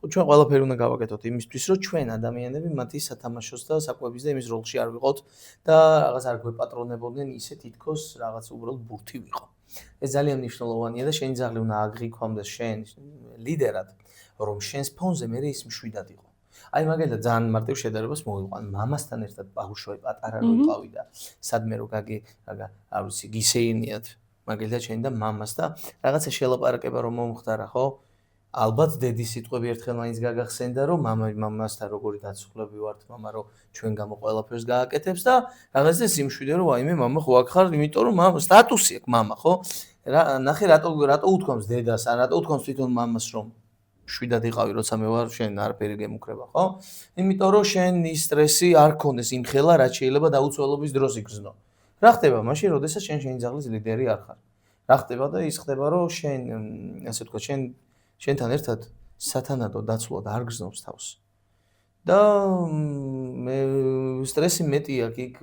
ჩვენ ყველაფერი უნდა გავაკეთოთ იმისთვის, რომ ჩვენ ადამიანები მათი სათამაშოს და საკვების და იმის როლში არ ვიყოთ და რაღაც არ გვეპატრონებოდნენ ისე თითქოს რაღაც უბრალოდ ბურთი ვიყო. ეს ძალიან მნიშვნელოვანია და შენი ძაღლი უნდა აგრიქვამდეს შენ ლიდერად, რომ შენს ფონზე მე ის მშვიდად იყო. აი მაგალითად ძალიან მარტივ შედარებას მოვიყვან მამასთან ერთად ბავშვი პატარა რო იყავი და სადმე რო არ ვიცი გისეინიათ მაგალითად შენ და მამას და რაღაცა შელაპარაკება რომ მომხდარა, ხო? ალბათ დედის სიტყვები ერთხელ მაინც გაგახსენდა რომ მამასთან როგორი დაცუხლები ვართ, მამა რომ ჩვენ გამო ყველაფერს გააკეთებს და რაღაცა სიმშვიდე რომ ვაიმე მამა ხო აქ ხარ, იმიტომ რომ მამა სტატუსი აქვს მამა, ხო? ნახე რატო უთქვამს დედას, ან რატო უთქვამს თვითონ მამას რომ შვიდად იყავი, როცა მე ვარ, შენ არაფერი გემუქრება, ხო? იმიტომ რომ შენ ის სტრესი არ ქონდეს იმ ხელა, რაც შეიძლება დაუცველობის დროს იგრძნო. რა ხდება მაშინ, როდესაც შენი ძაღლის ლიდერი არ ხარ? რა ხდება და ის ხდება რომ შენ, ასე ვთქვათ, შენთან ერთად სათანადო დაცულად არ გრძნობს თავს. და მე სტრესი მეტი აქვს იქ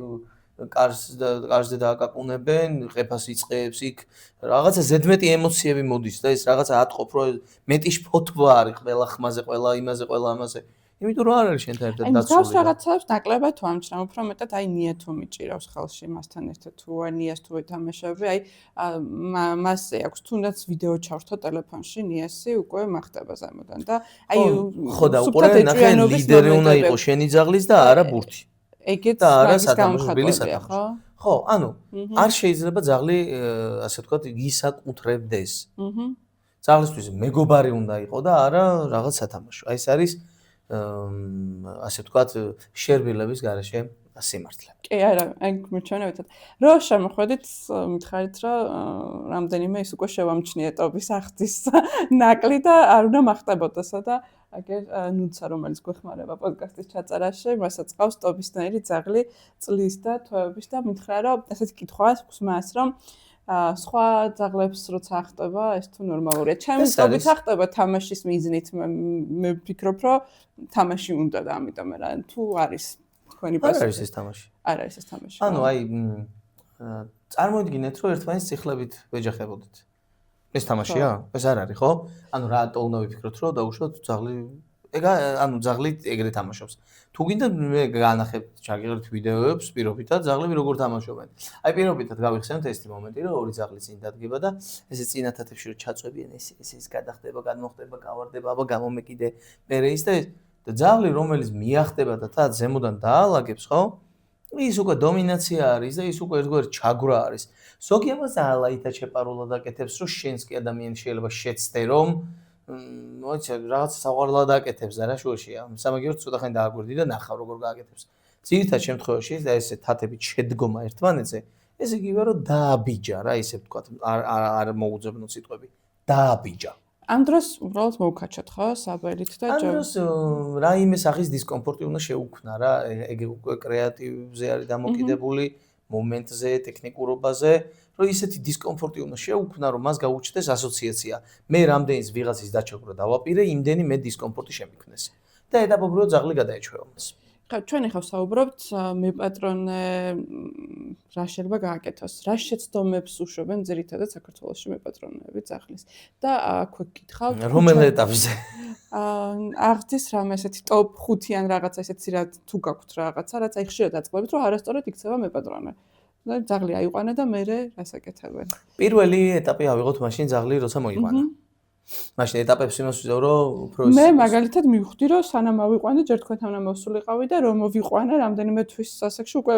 კარზე დააკაკუნებენ, ყეფას იწყებს იქ რაღაცა ზედმეტი ემოციები მოდის და ეს რაღაცა ატყობ რომ მეტი შფოთვა არის ყველა ხმაზე, ყველა იმაზე, ყველა ამაზე. იმიტომ რომ არ არის შენთან ერთად დაცული. გავს რაღაცებს ნაკლებად ვამჩნევ, უფრო მეტად აი ნია თუ მიჭირავს ხელში მასთან ერთად თუ არ ნიას თუ ეთამაშები, აი მასზე აქვს თუნდაც ვიდეო ჩავრთო ტელეფონში, ნიასი უკვე მახდება ზემოდან და აი ხო და უყურე ნახე ლიდერი უნდა იყოს შენი ძაღლის და არა ბურთი. ეგეც მაგის გამხდარია, ხო? ხო, ანუ არ შეიძლება ძაღლი ასე ვთქვათ გისაკუთრებდეს. ძაღლისთვის მეგობარი უნდა იყოს და არა რაღაც სათამაშო. აი ეს არის ასე ვთქვათ შერბილების garaშე სიმართლე. კი, არა, აი მირჩევნებითად. რო შემოხვედით, მითხარით, რომ რამდენიმე ის უკვე შევამჩნიეთ ტობის ახდის ნაკლი და არ უნდა მახტებოდასო და აგერ ნუცა რომელიც გვეხმარება პოდკასტის ჩაწერაში, მასაც ყავს ტობისნაირი ძაღლი წლის და თვეების და მითხრა რომ ესეთი კითხვა გვსმას რომ სხვა ძაღლებს როცა ახტება, ეს თუ ნორმალურია. ჩემი ტობით ახტება თამაშის მიზნით, მე ვფიქრობ, რომ თამაში უნდა და ამიტომ რა თუ არის თქვენი პასუხი. არ არის ეს თამაში. არ არის ეს თამაში. ანუ აი წარმოიდგინეთ, რომ ერთმანეთს სიხლებით ვეჯახებოდით. ეს თამაშია? ეს არ არის, ხო? ანუ რატო უნდა ვიფიქროთ, რომ დაუშვათ ძაღლი ანუ ძაღლი ეგრე თამაშობს. თუ გინდა მე განახებთ, ჩაგიღებთ ვიდეოებს პირობითად ძაღლები როგორ თამაშობენ. აი პირობითად გავიხსენოთ ეს მომენტი, რომ ორი ძაღლი წინ დადგება და ესე წინათათებში რომ ჩაწვევიან ეს გადახდება, გადმოხდება, გავარდება, აბა გამომეკიდე მერე ის და ძაღლი რომელიც მიახტება და თა ზემოდან დაალაგებს, ხო? ის უკვე დომინაცია არის და ის უკვე ერთგვარი ჩაგვრა არის. ზოგი ამას ალაითად შეპარულად აკეთებს, რომ შენს კი ადამიანი შეიძლება შეცდე, რომ მოიცა რაღაც საყვარლად აკეთებს და რა შუაშია. სამაგიეროდ ცოტა ხანი დააგვირდი და ნახავ როგორ გააკეთებს. ძირითად შემთხვევაში და ესე თათებით შედგომა ერთმანეთზე, ეს იგივე რომ დააბიჯა რა, ისე ვთქვათ, არ მოუძებნო სიტყვები. დააბიჯა. ამ დროს უბრალოდ მოვკაჩოთ ხო საბელით და ამ დროს რაიმე სახის დისკომფორტი უნდა შეუქმნა რა, ეგ უკვე კრეატივზე არის დამოკიდებული, მომენტზე, ტექნიკურობაზე, რომ ისეთი დისკომფორტი უნდა შეუქმნა, რომ მას გაუჩნდეს ასოციაცია. მე რამდენის ვიღაცის დაჩაგვრა დავაპირე, იმდენი მე დისკომფორტი შემიქმნეს. და ეტაპობრივად ძაღლი გადაეჩვევა მას. ხა ჩვენ ახლა ვსაუბრობთ მე პატრონე რა შეიძლება გააკეთოს. რა შეცდომებს უშვებენ ძირითადად საქართველოში მე პატრონეები ძაღლის. და აქვე გითხავთ რომელ ეტაპზე? აღძის რამე ესეთი ტოპ 5-იან რაღაცა ესეთი რა თუ გაქვთ რაღაცა, რაც აი ხშირად აწყობთ, რომ არასწორად იქცევა მე პატრონე. და ძაღლი აიყვანა და მე რას აკეთებენ? პირველი ეტაპი ავიღოთ მაშინ ძაღლი როცა მოიყვანა. მაშინ ეტაპებს იმას ვიზავ, რომ უფრო მე მაგალითად მივხვდი, რომ სანამ ავიყვანე, ჯერ თქვენთან უნდა მოვსულიყავი და რომ მოვიყვანე, რამდენიმე თვის ასაკში უკვე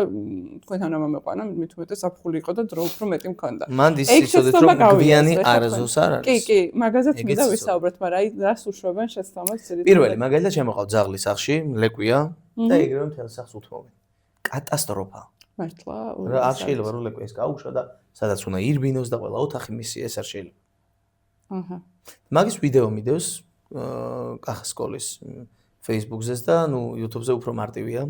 თქვენთან უნდა მომეყვანა, მით უმეტეს საფხული იყო და დრო უფრო მეტი მქონდა. მან ისწოდეთ, რომ გვიანი არაზოს არ არის. კი, მაგაზეც მინდა ვისაუბროთ, მაგრამ აი რას უშვებენ შეცდომას ძირითადად. პირველი, მაგალითად შემოყავ ძაღლი სახში, ლეკვია და ეგრევე მთელ სახს უთმობენ. კატასტროფა. მართლა? არ შეიძლება რომ ლეკვიას გაუშვა და სადაც უნდა ირბინოს და ყველა ოთახი მისი ეს არ შეიძლება. აჰა. მაგის ვიდეო მიდევს კახის სკოლის Facebook-ზეც და ნუ YouTube-ზე უფრო მარტივია.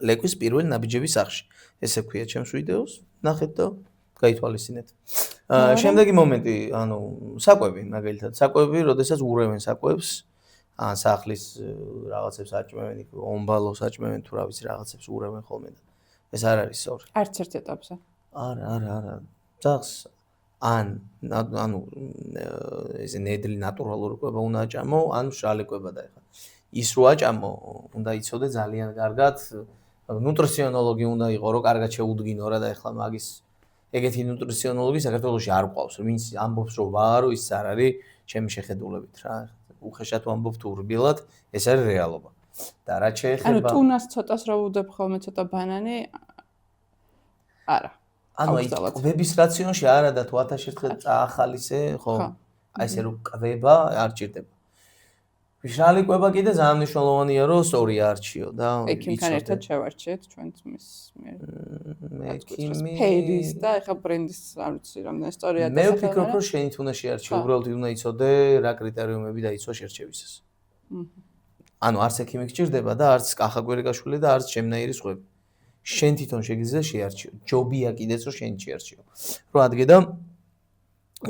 ლეკვის პირველი ნაბიჯების სახში. ესე ქვია ჩემს ვიდეოს, ნახეთ და გაითვალისწინეთ. შემდეგი მომენტი, ანუ საკვები, მაგალითად, საკვები, როდესაც ურევენ საკვებს, ან სახლის რაღაცებს აჭმევენ, ომბალოს აჭმევენ თუ რა ვიცი, რაღაცებს ურევენ ხოლმე და ეს არ არის სწორი. არც ერთ ეტაპზე. არა. ძაღლს ანუ ეს ნედლი ნატურალური კვება უნდა აჭამო, ან მშრალი კვება და ეხლა ის რო აჭამო, უნდა იცოდე ძალიან კარგად, ნუტრიციონოლოგი უნდა იყო, რომ კარგად შეუდგინო რა და ეხლა მაგის ეგეთი ნუტრიციონოლოგი საქართველოში არ ყავს, ვინც ამბობს რომ ვარო, ის არ არის ჩემი შეხედულებით რა. უხეშად ვამბობ თუ რბილად, ეს არის რეალობა. და რა შეეხება ანუ ტუნას ცოტას რო ვუდებ ხოლმე ცოტა ბანანი არა. ანუ აი კვების რაციონში არა და თუ 1000 ერთხელ წაახალისე, ხო? აი ესე რომ კვება არ ჭირდება. მშრალი კვება კიდე ძალიან მნიშვნელოვანია, რომ სწორი არჩიო და ექიმთან ერთად შევარჩიეთ ჩვენც მის მიერ. ექიმი ფეიდის და ეხა ბრენდის არ ვიცი რამდენი სწორია და მე ვფიქრობ, რომ შენით უნდა შეარჩიო, უბრალოდ უნდა იცოდე რა კრიტერიუმები დაიცვა შერჩევისას. ანუ არც ექიმი გჭირდება და არც კახა კვირიკაშვილი და არც ჩემნაირი სხვები. შენ თვითონ შეგიძლია შეარჩიო. ჯობია კიდეც რომ შენ შეარჩიო. რომ ადგე და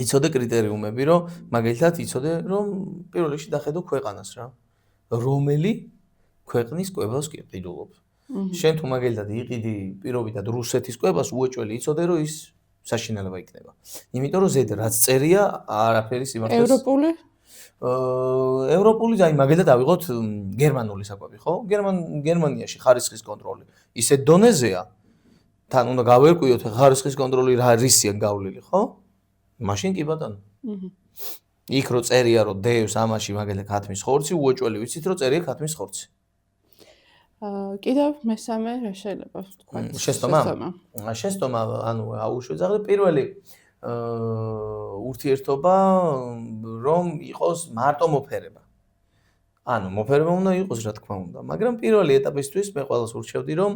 იცოდე კრიტერიუმები, რომ მაგალითად იცოდე, რომ პირველ რიგში დახედო ქვეყანას რა. რომელი ქვეყნის კვებას ყიდულობ. შენ თუ მაგალითად იყიდი პირობითად რუსეთის კვებას, უეჭველი იცოდე, რომ ის საშინელება იქნება. იმიტომ რომ ზედ რაც წერია, არაფერი სიმართლეს. ევროპული? ევროპული, აი მაგალითად ავიღოთ გერმანული საკვები, ხო? გერმანიაში ხარისხის კონტროლი ისეთ დონეზეა. თან უნდა გავერკვიოთ ხარისხის კონტროლი რა რისია გავლილი, ხო? მაშინ კი ბატონო. იქ რო წერია რომ დევს ამაში მაგალითად ქათმის ხორცი, უეჭველი ვიცით რომ წერია ქათმის ხორცი. კიდევ მესამე რა შეიძლება თქვა? შეცდომა, ანუ აუშვე ძაღლი პირველი ურთიერთობა რომ იყოს მარტო მოფერება. ანუ მოფერება უნდა იყოს რა თქმა უნდა, მაგრამ პირველი ეტაპისთვის მე ყველას ურჩევდი რომ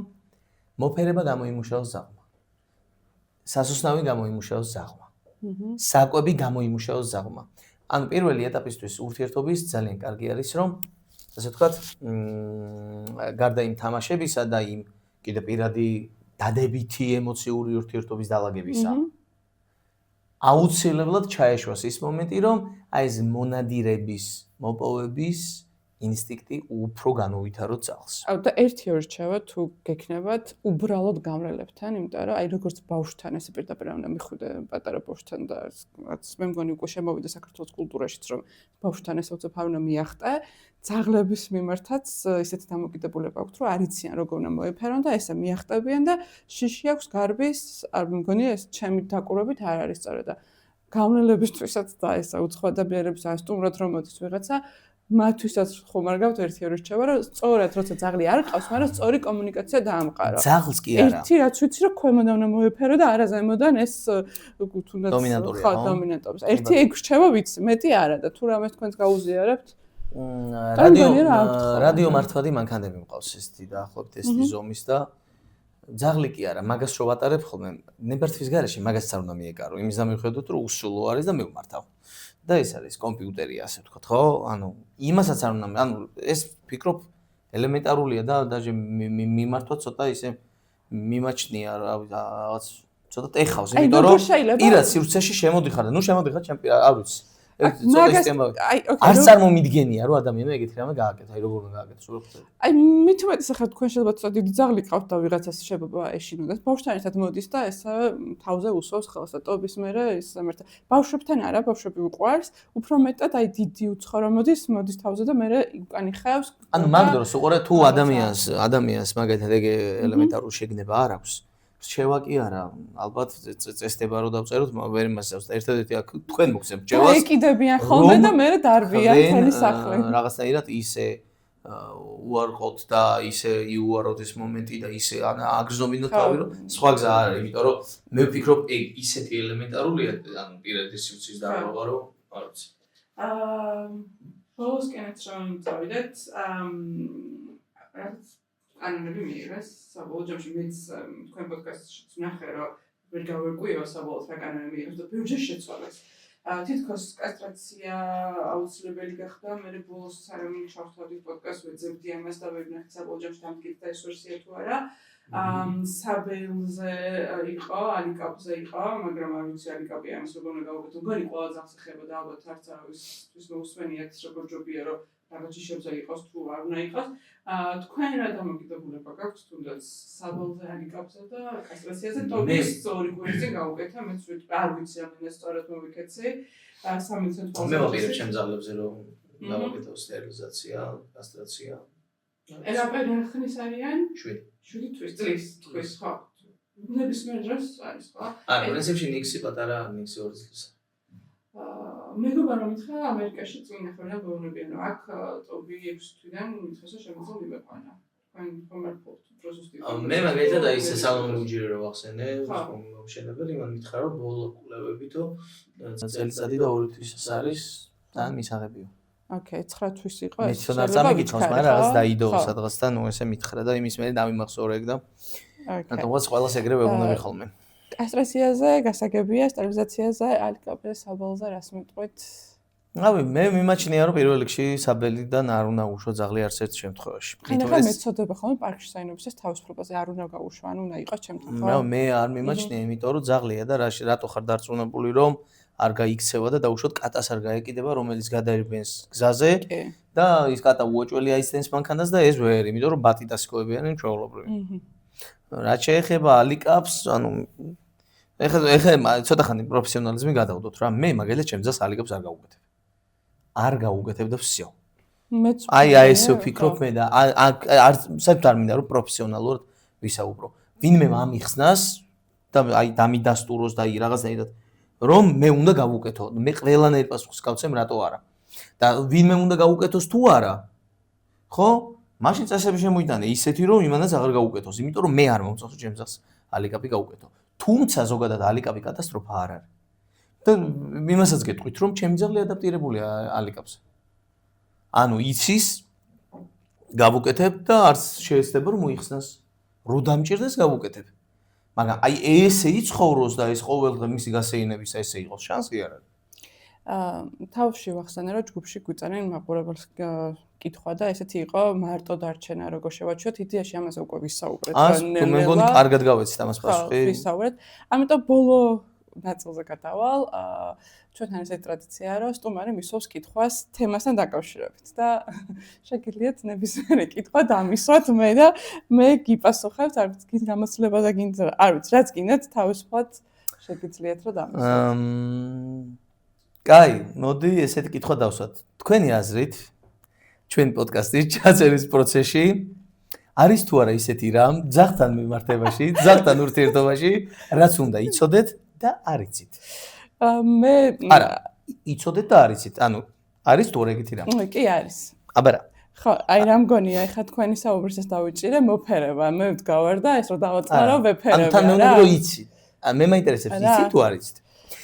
მოფერება გამოიმუშაოს ძაღლმა. სასუსნავი გამოიმუშაოს ძაღლმა. საკვები გამოიმუშაოს ძაღლმა. ანუ პირველი ეტაპისთვის ურთიერთობის ძალიან კარგი არის რომ ასე ვთქვათ, გარდა იმ თამაშებისა და იმ კიდე პირადი დადებითი ემოციური ურთიერთობის დალაგებისა. აუცილებლად ჩაეშვას ის მომენტი, რომ აი ეს მონადირების, მოპოვების ინსტინქტი უფრო განუვითაროთ ძაღლს. აუ და ერთი რჩევა თუ გექნებათ უბრალოდ გამრელებთან, იმიტომ რომ აი როგორც ბავშვთან ესე პირდაპირ უნდა მიხვიდე პატარა ბავშვთან და რაც მე მგონი უკვე შემოვიდა საქართველოს კულტურაშიც რომ ბავშვთან ესე უცებ არ უნდა მიახტე, ძაღლების მიმართაც ისეთი დამოკიდებულება აქვს რომ არ იციან როგორ უნდა მოეფერონ და ესე მიახტებიან და შიში აქვს გარბის, არ მგონი ეს ჩემი დაკვირვებით არ არის სწორად და გამრელებისთვისაც და ესა უცხოადაბიერების ასტუმრად რომ მოდის ვიღაცა მათთვისაც ხომ არ გავთ ერთი ორი რჩება, რომ სწორად როცა ძაღლი არ ყავს, მაგრამ სწორი კომუნიკაცია დაამყარო. ძაღლს კი არა. ერთი რაც ვიცი, რომ ქვემოდან უნდა მოეფერო და არა ზემოდან ეს თუნდაც დომინანტურია, ხო, დომინანტობს. ერთი ეგ რჩება ვიცი, მეტი არა და თუ რამე თქვენს გაუზიარებთ რადიო მართვადი მანქანები მყავს ესეთი დაახლოებით ესეთი ზომის და ძაღლი კი არა, მაგას რო ვატარებ ხოლმე, ნებართვის გარეშე მაგასაც არ უნდა მიეკარო. იმის დამიხედოთ, რომ უსულო არის და მივმართავ. და ეს არის კომპიუტერი, ასე ვთქვათ, ხო? ანუ იმასაც არ უნდა, ანუ ეს ფიქრობ ელემენტარულია და დაჟე მიმართვა ცოტა ისე მიმაჩნია რაღაც ცოტა ტეხავს, იმიტომ რომ პირად სივრცეში შემოდიხარ და ნუ შემოდიხარ ჩემ არ ვიცი. არ წარმომიდგენია რომ ადამიანმა ეგეთი რამე გააკეთა, აი როგორ უნდა გააკეთოს უბრალოდ. აი მით უმეტეს ახლა თქვენ შეიძლება ცოტა დიდი ძაღლი ყავთ და ვიღაცას შეიძლება ეშინოდეთ. ბავშვთან ერთად მოდის და ესაა თავზე უსვავს ხელს და ტობის მერე ის ამერთა. ბავშვებთან არა, ბავშვები უყვარს, უფრო მეტად აი დიდი უცხო მოდის თავზე და მერე უკან იხევს. ანუ მაგ დროს უყურე თუ ადამიანს მაგათად ეგ ელემენტარული შეგნება არ აქვს. რჩევა კი არა, ალბათ წესდება რომ დავწეროთ, ვერ იმასავს და ერთადერთი აქ თქვენ მოგცემთ რჩევას. ეკიდებიან ხოლმე და მე დარბიან თელი სახლი. რაღაცნაირად ისე უარყოთ და ისე იუაროთ ეს მომენტი და ისე აგრძნობინოთ თავი, რომ სხვა გზა არ არის, იმიტომ რომ მე ვფიქრობ ეგ ისეთი ელემენტარულია, ანუ პირადი სივრცის დარღვევა, რომ არ ვიცი. ბოლოსკენაც რომ წავიდეთ, ანონიმი მიიღეს საბოლოო ჯამში მეც თქვენ პოდკასტშიც ვნახე რომ ვერ გავერკვიო საბოლოოდ რა კანონი მიიღეს და ბევრჯერ შეცვალეს. თითქოს კასტრაცია აუცილებელი გახდა, მე ბოლოს საერთოდ ჩავთავდით პოდკასტს ვეძებდი ამას და ვერ ვნახე საბოლოო ჯამში დამტკიცდა ეს ვერსია თუ არა. საბელზე იყო, ალიკაპზე იყო, მაგრამ არ ვიცი ალიკაპი ამას როგორ უნდა გავუკეთო. მგონი ყველა ძაღლს ეხება და ალბათ არც არავისთვის მოусვენიათ როგორ ჯობია რომ რაღაც შეებზე იყოს თუ არ უნდა იყოს. თქვენ რა დამოკიდებულება გაქვთ თუნდაც საბელზე ალიკაპზე და კასტრაციაზე ტობის ორი კვირზე გავუკეთა, მეც არ ვიცი ამენ სწორად მოვიქეცი. 3% მე მოვიღებ ჩემ ძაღლებზე რომ გავაკეთო სტერილიზაცია, კასტრაცია. ელაპენ ხნის არიან? 7 თვის თვის ხო. ნებისმიერ დროს არის ხო? პრინციპში ნიქსი პატარა ნიქსი 2 წლის. მეგობარ რომ მითხრა ამერიკაში წინა ხოლმე გეუბნებიან რომ აქ ტობი 6 თვიდან მითხრა შემოძლო მივეყვანა. თქვენ კომერფულტ პროცესში. მე მაგალითად აი ეს სალონი უჯერე რომ ახსენე, მომშენებელი მან მითხრა რომ ბოლო კვლევებითო წელიწადი და 2 თვის არის ძალიან მისაღებია. ოკეი, 9 თვის იყო ეს. მე არ წამიგითხავს, მაგრამ რაღაც დაიდო სადღაც და ნუ ესე მითხრა და იმის მე დავიმახსოვრე ეგ და რატომღაც ყველას ეგრე ვეუბნები ხოლმე. კასტრაციაზე, გასაგებია, სტერილიზაციაზე, ალიკაპზე, საბელზე რას მეტყვით? რავი, მე მიმაჩნია რომ პირველ რიგში საბელიდან არ უნდა უშვა ძაღლი არც ერთ შემთხვევაში. ხანახა მეცოდება ხოლმე პარკში საინოფისეს თავისუფლებას არ უნდა გაუშვა, ანუ უნდა იყოს ჩემთან ხო? მე არ მიმაჩნია, იმიტომ რომ ძაღლია და რატო ხარ დარწმუნებული რომ არ გაიქცევა და დაუშვათ კატას არ გაეკიდება, რომელიც გადაირბენს გზაზე და ის კატა უოჭველი აიცდენს მანქანას და ეს ვერ, იმიტომ რომ ბატიტას იკოებიან ჩვეულებრივი. რაც შეეხება ალიკაპს, ანუ ეხლა ცოტა ხანი პროფესიონალიზმი გადავდოთ რა, მე მაგალითად ჩემ ძას ალიკაპს არ გავუკეთებ. არ გავუკეთებ და всё. აი ესე ვფიქრობ მე და არ საერთოდ არ მინდა რომ პროფესიონალურად ვისაუბრო. ვინმე ამიხსნას და აი დამიდასტუროს და აი რაღაცნაირად რომ მე უნდა გავუკეთო. მე ყველანაირ პასუხს გავცემ რატო არა. და ვინმე უნდა გავუკეთოს თუ არა. ხო? მაშინ წესები შემოიტანე ისეთი რომ იმანაც აღარ გაუკეთოს, იმიტომ რომ მე არ მომწონს ჩემს ძას ალიკაპი გავუკეთო. თუმცა ზოგადად ალიკაპი კატასტროფა არ არის. და იმასაც გეტყვით რომ ჩემი ძაღლი ადაპტირებულია ალიკაპზე. ანუ იცის გავუკეთებ და არც შეეცდება რომ მოიხსნას. რო დამჭირდეს გავუკეთებ. მაგრამ აი ესე იცხოვროს და ეს ყოველდღე მისი გასეინების ესე იყოს შანსი არ არის. თავში ვახსენე რომ ჯგუფში გვიწანენ მაყურებელს კითხვა და ესეთი იყო მარტო დარჩენა როგორ შევაჩვიოთ იდეაში ამაზე უკვე ვისაუბრეთ ნელ-ნელა. მე მგონი კარგად გავეცით ამას პასუხი. ვისაუბრეთ. ამიტომ ბოლო ნაწილზე გადავალ. ჩვენთან ესეთი ტრადიციაა რომ სტუმარი მისვავს კითხვას თემასთან დაკავშირებით და შეგიძლიათ ნებისმიერი კითხვა დამისვათ მე და მე გიპასუხებთ, არ ვიცი გინ გამოცდილება და გინ არ ვიცი რაც გინდათ თავისუფლად შეგიძლიათ რომ დამისვათ. კაი, მოდი ესეთი კითხვა დავსვათ. თქვენი აზრით ჩვენ პოდკასტის ჩაწერის პროცესში არის თუ არა ისეთი რამ ძაღლთან მიმართებაში, ძაღლთან ურთიერთობაში, რაც უნდა იცოდეთ და არ იცით. მე არა, იცოდეთ და არ იცით. ანუ არის თუ ეგეთი რამ? კი არის. აბა რა. ხო, აი რა მგონია, ეხლა თქვენი საუბრისას დავიჭირე მოფერება. მე ვდგავარ და ეს რომ დავაწყარო ვეფერები. თან მე უნდა რომ იცი. მე მაინტერესებს იცი თუ არ იცით.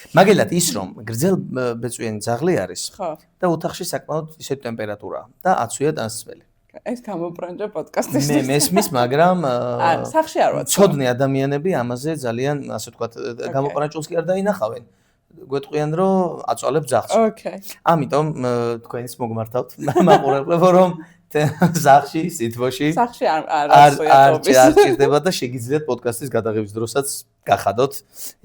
მაგალითად ის რომ გრძელ ბეწვიანი ძაღლი არის და ოთახში საკმაოდ ისეთი ტემპერატურაა და აცვია ტანსწრელი. ეს გამობრანჯა პოდკასტის. მე მესმის, მაგრამ სახში არ ვარ. ცოდნე ადამიანები ამაზე ძალიან, ასე ვთქვათ, გამოყრანჭულს კი არ დაინახავენ. გვეტყვიან რომ აწვალებ ძაღლს. ოკეი. ამიტომ თქვენს მოგმართავთ მაყურებლებო რომ ზაღში, სითბოში სახში არ ჭირდება და შეგიძლიათ პოდკასტის გადაღების დროსაც გახადოთ,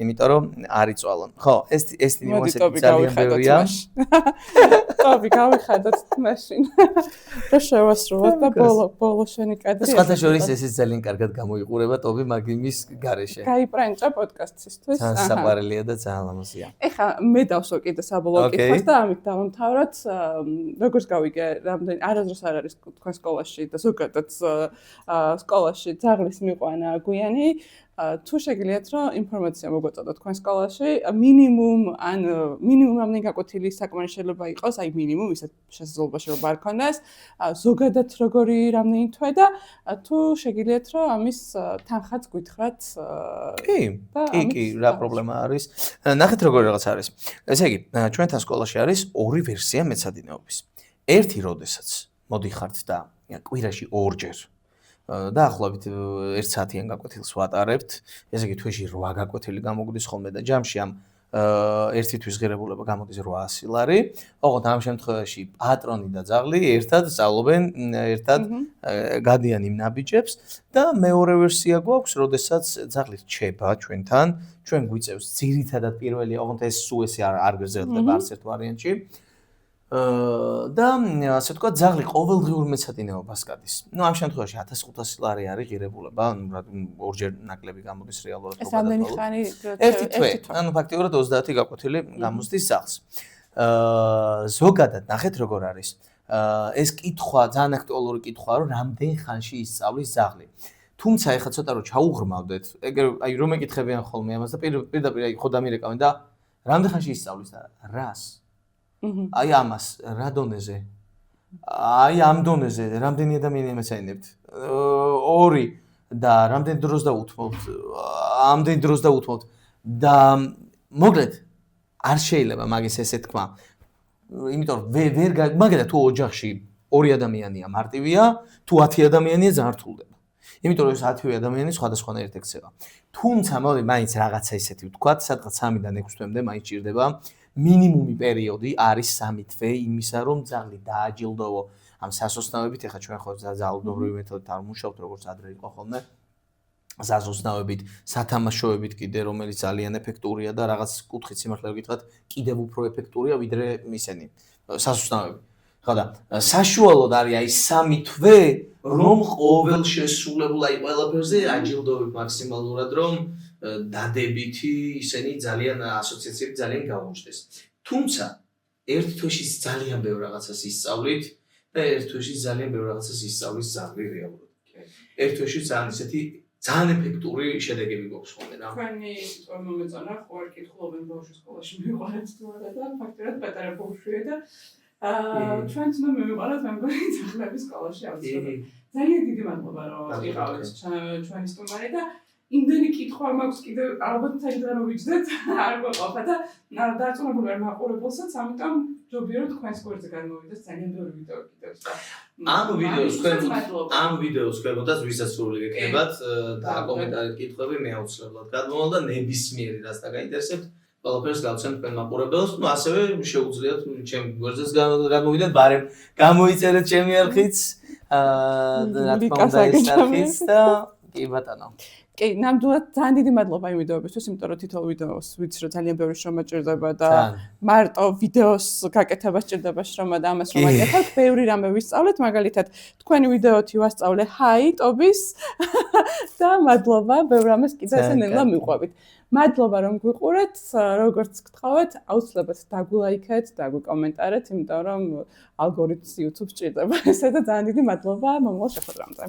იმიტომ რომ არ იწვალონ. ხო, ეს ნიუანსები ძალიან ბევრია. ტობი გავიხადოთ მაშინ. რა შევასრულოთ და ბოლო შენი კადრი. სხვათა შორის ესეც ძალიან კარგად გამოიყურება ტობი მაგიმის გარეშე. გაიბრანჭა პოდკასტისთვის. ძალიან საყვარელია და ძალიან ლამაზია. ეხლა მე დავსვა კიდე საბოლოო კითხვას და ამით დავამთავროთ. როგორც გავიგე, რამდენი არასდროს არ არის თქვენ სკოლაში და ზოგადად სკოლაში ძაღლის მიყვანა გვიანი. თუ შეგიძლიათ რომ ინფორმაცია მოგვაწოდოთ თქვენ სკოლაში, მინიმუმ რამდენი გაკვეთილი საკმარის შეიძლება იყოს, აი მინიმუმ ისეთ შესაძლებლობაში რომ არ ქონდეს, ზოგადად როგორი რამდენი თვე და თუ შეგიძლიათ რომ ამის თანხაც გითხრათ. კი, რა პრობლემა არის? ნახეთ როგორი რაღაც არის. ესე იგი, ჩვენთან სკოლაში არის ორი ვერსია მეცადინეობის. ერთი, როდესაც მოდიხართ და კვირაში ორჯერ დაახლოებით 1 საათიან გაკვეთილს ვატარებთ. ესე იგი თვეში 8 გაკვეთილი გამოგვდის ხოლმე და ჯამში ამ ერთი თვის ღირებულება გამოდის 800 ლარი. ოღონდ ამ შემთხვევაში პატრონი და ძაღლი ერთად სწავლობენ, ერთად გადიან იმ ნაბიჯებს და მეორე ვერსია გვაქვს, როდესაც ძაღლი რჩება ჩვენთან, ჩვენ გვიწევს ძირითადად პირველი, ოღონდ ეს სულ ესე არ გრძელდება არც ერთ ვარიანტში. და ასე ვთქვათ, ძაღლი ყოველდღიურ მეცადინეობას გადის. ამ შემთხვევაში 1500 ლარი არის ღირებულება, ორჯერ ნაკლები გამოდის რეალურად. ეს რამდენი ხანი? ერთი თვე. ფაქტიურად 30 გაკვეთილი გამოსდის ძაღლს. ზოგადად ნახეთ როგორ არის. ეს კითხვა, ძალიან აქტუალური კითხვაა, რომ რამდენ ხანში ისწავლის ძაღლი. თუმცა ეხლა ცოტა რომ ჩაუღრმავდეთ, ეგრე აი რომ ეკითხებიან ხოლმე ამას და პირდაპირ აი ხო დამირეკავენ და რამდენ ხანში ისწავლის და რას? აი ამას რა დონეზე? აი ამ დონეზე რამდენი ადამიანი მეცაინებთ? 2 და რამდენ დროს დაუთმობთ? ამდენ დროს დაუთმობთ და მოკლედ არ შეიძლება მაგის ესე თქვა. იმიტომ ვერ მაგალითად თუ ოჯახში 2 ადამიანია მარტივია, თუ 10 ადამიანია ძალიან რთულდება. იმიტომ რომ ეს 10 ადამიანი სხვადასხვანაირად ექცევა. თუმცა მოდი მაინც რაღაცა ისეთი ვთქვათ, სადღაც 3-დან 6 თვემდე მაინც ჭირდება. მინიმუმი პერიოდი არის 3 თვე იმისა, რომ ძაღლი დააჯილდოვო ამ სასოსნავებით. ეხლა ჩვენ ხო ძალადობრივი მეთოდით არ მუშაობთ, როგორც ადრე იყო ხოლმე. სასოსნავებით, სათამაშოებით კიდე, რომელიც ძალიან ეფექტურია და რაღაც კუთხით სიმართლე გითხრათ, კიდევ უფრო ეფექტურია ვიდრე ისენი სასოსნავები. ხო და საშუალოდ არის აი 3 თვე, რომ ყოველ შესრულებულ აი ყველაფერზე აჯილდოვებ მაქსიმალურად, რომ დადებითი ისენი ძალიან ასოციაციები ძალიან გამოჩნდეს. თუმცა ერთ თვეში ძალიან ბევრ რაღაცას ისწავლით და ერთ თვეში ძალიან ბევრ რაღაცას ისწავლის ძაღლი რეალურად. ერთ თვეში ძალიან ისეთი ძალიან ეფექტური შედეგები გვაქვს ხოლმე რა. თქვენი სიტყვა მომეწონა, ხო არ კითხულობენ ბავშვი სკოლაში მიყვარეთ თუ არა და ფაქტობრივად პატარა ბავშვია და ჩვენც უნდა მივიყვაროთ მე მგონი ძაღლების სკოლაში ავწოდოთ. ძალიან დიდი მადლობა რომ იყავით ჩვენი სტუმარი და იმდენი კითხვა მაქვს კიდევ ალბათ საერთოდ არ ვიჯდეთ არ გვეყოფა და დარწმუნებული ვარ მაყურებელსაც, ამიტომ ჯობია რომ თქვენს გვერდზე გამოვიდეს ძალიან ბევრი ვიდეო კიდევ და ამ ვიდეოს ქვემოთ ვისაც სურვილი გექნებათ და კომენტარით კითხვები მე აუცილებლად გადმოვალ და ნებისმიერი რაც დაგაინტერესებთ ყველაფერს გავცემთ თქვენ მაყურებელს. ასევე შეუძლიათ ჩემ გვერდზეც გამოვიდეთ, ბარემ გამოიწერეთ ჩემი არხიც რა თქმა უნდა ეს არხიც და კი ბატონო. კი, ნამდვილად ძალიან დიდი მადლობა იმ ვიდეოებისთვის, იმიტომ რომ თითოეულ ვიდეოს ვიცი რომ ძალიან ბევრი შრომა ჭირდება და მარტო ვიდეოს გაკეთება სჭირდება შრომა და ამას რომ აკეთებ, ბევრი რამე ვისწავლეთ, მაგალითად, თქვენი ვიდეოთი ვასწავლე ჰაი ტობის და მადლობა, ბევრ რამეს კიდევ ესე ნელა მიყვებით. მადლობა რომ გვიყურეთ, როგორც გთხოვეთ, აუცილებლად დაგვილაიქეთ, დაგვიკომენტარეთ, იმიტომ რომ ალგორითმს YouTube სჭირდება ესე და ძალიან დიდი მადლობა მომავალ შეხვედრამდე.